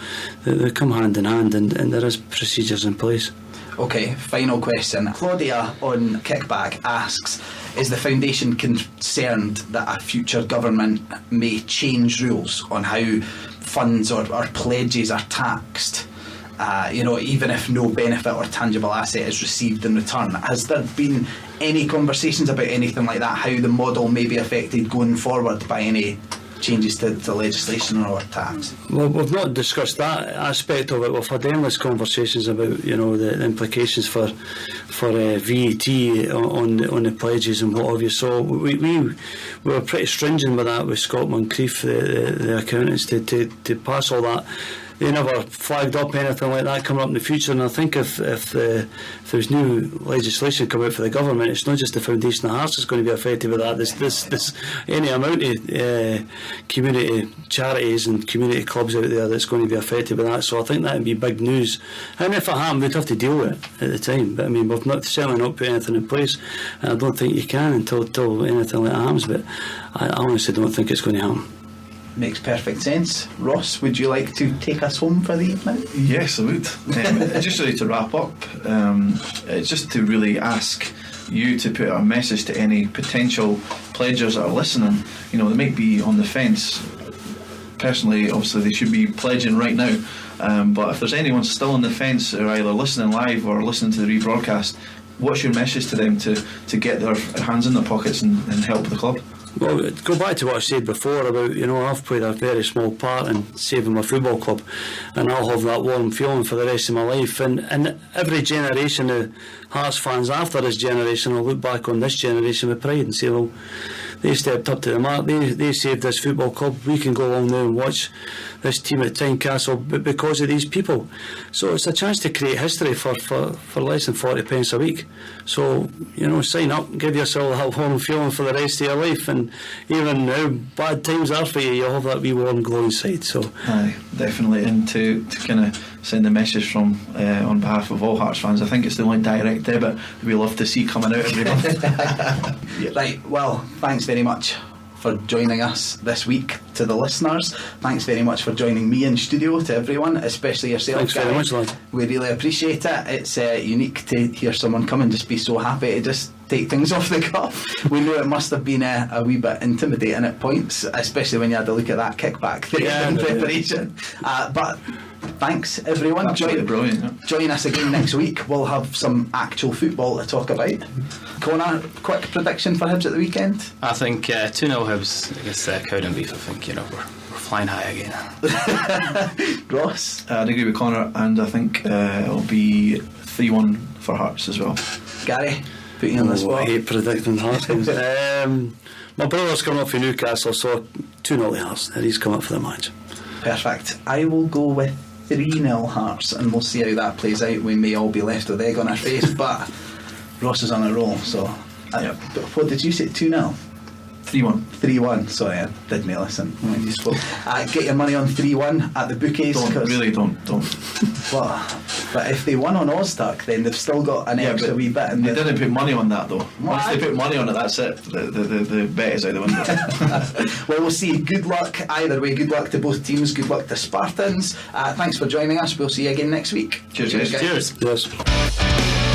they come hand in hand, and there is procedures in place. Okay, final question. Claudia on Kickback asks, is the foundation concerned that a future government may change rules on how funds or pledges are taxed, even if no benefit or tangible asset is received in return? Has there been any conversations about anything like that, how the model may be affected going forward by any changes to legislation or tax? Well, we've not discussed that aspect of it. We've had endless conversations about the implications for VAT on the pledges and what have you. So we were pretty stringent with that with Scott Moncrief, the accountants, to pass all that. They never flagged up anything like that coming up in the future, and I think if there's new legislation coming out for the government, it's not just the Foundation of Hearts that's going to be affected with that. There's any amount of community charities and community clubs out there that's going to be affected with that, so I think that would be big news, and if it happened we'd have to deal with it at the time, but I mean we've certainly not put anything in place, and I don't think you can until anything like that happens, but I honestly don't think it's going to happen. Makes perfect sense. Ross, would you like to take us home for the evening? Yes, I would. Just really to wrap up, it's just to really ask you to put a message to any potential pledgers that are listening. They might be on the fence. Personally, obviously, they should be pledging right now. But if there's anyone still on the fence, or either listening live or listening to the rebroadcast, what's your message to them to get their hands in their pockets and help the club? Well, go back to what I said before about, I've played a very small part in saving my football club, and I'll have that warm feeling for the rest of my life, and every generation of Hearts fans after this generation will look back on this generation with pride and say, well, they stepped up to the mark, they saved this football club, we can go along there and watch this team at Tynecastle, but because of these people. So it's a chance to create history for less than 40 pence a week. So, sign up, give yourself that warm feeling for the rest of your life, and even how bad times are for you, you'll have that wee warm glow inside. So aye, definitely, and to kind of send a message from on behalf of all Hearts fans, I think it's the only direct debit we love to see coming out every month. Right, well, thanks very much for joining us this week. To the listeners, thanks very much for joining me in studio. To everyone, especially yourself, thanks Gary, very much, lad. We really appreciate it. It's unique to hear someone come and just be so happy to just take things off the cuff. We know it must have been a wee bit intimidating at points, especially when you had to look at that kickback in preparation. But thanks everyone. Absolutely brilliant. Join us again next week. We'll have some actual football to talk about. Connor, quick prediction for Hibs at the weekend? I think 2-0 Hibs against Cowdenbeath. I think we're flying high again. Ross? I'd agree with Connor, and I think it'll be 3-1 for Hearts as well. Gary, putting you on the spot. I hate predicting Hearts games. My brother's coming up from Newcastle, so 2-0 Hearts, and he's come up for the match. Perfect. I will go with 3-0 Hearts, and we'll see how that plays out. We may all be left with egg on our face, but Ross is on a roll, so what did you say, 2-0? 3-1. 3-1. Sorry, I did me listen when you spoke. Get your money on 3-1 at the bookies. Don't. But if they won on Oztuck, then they've still got an extra wee bit. They didn't put money on that though. Once they put money on it, that's it. The bet is out the window. Well, we'll see. Good luck either way. Good luck to both teams. Good luck to Spartans. Thanks for joining us. We'll see you again next week. Cheers, guys. Yes.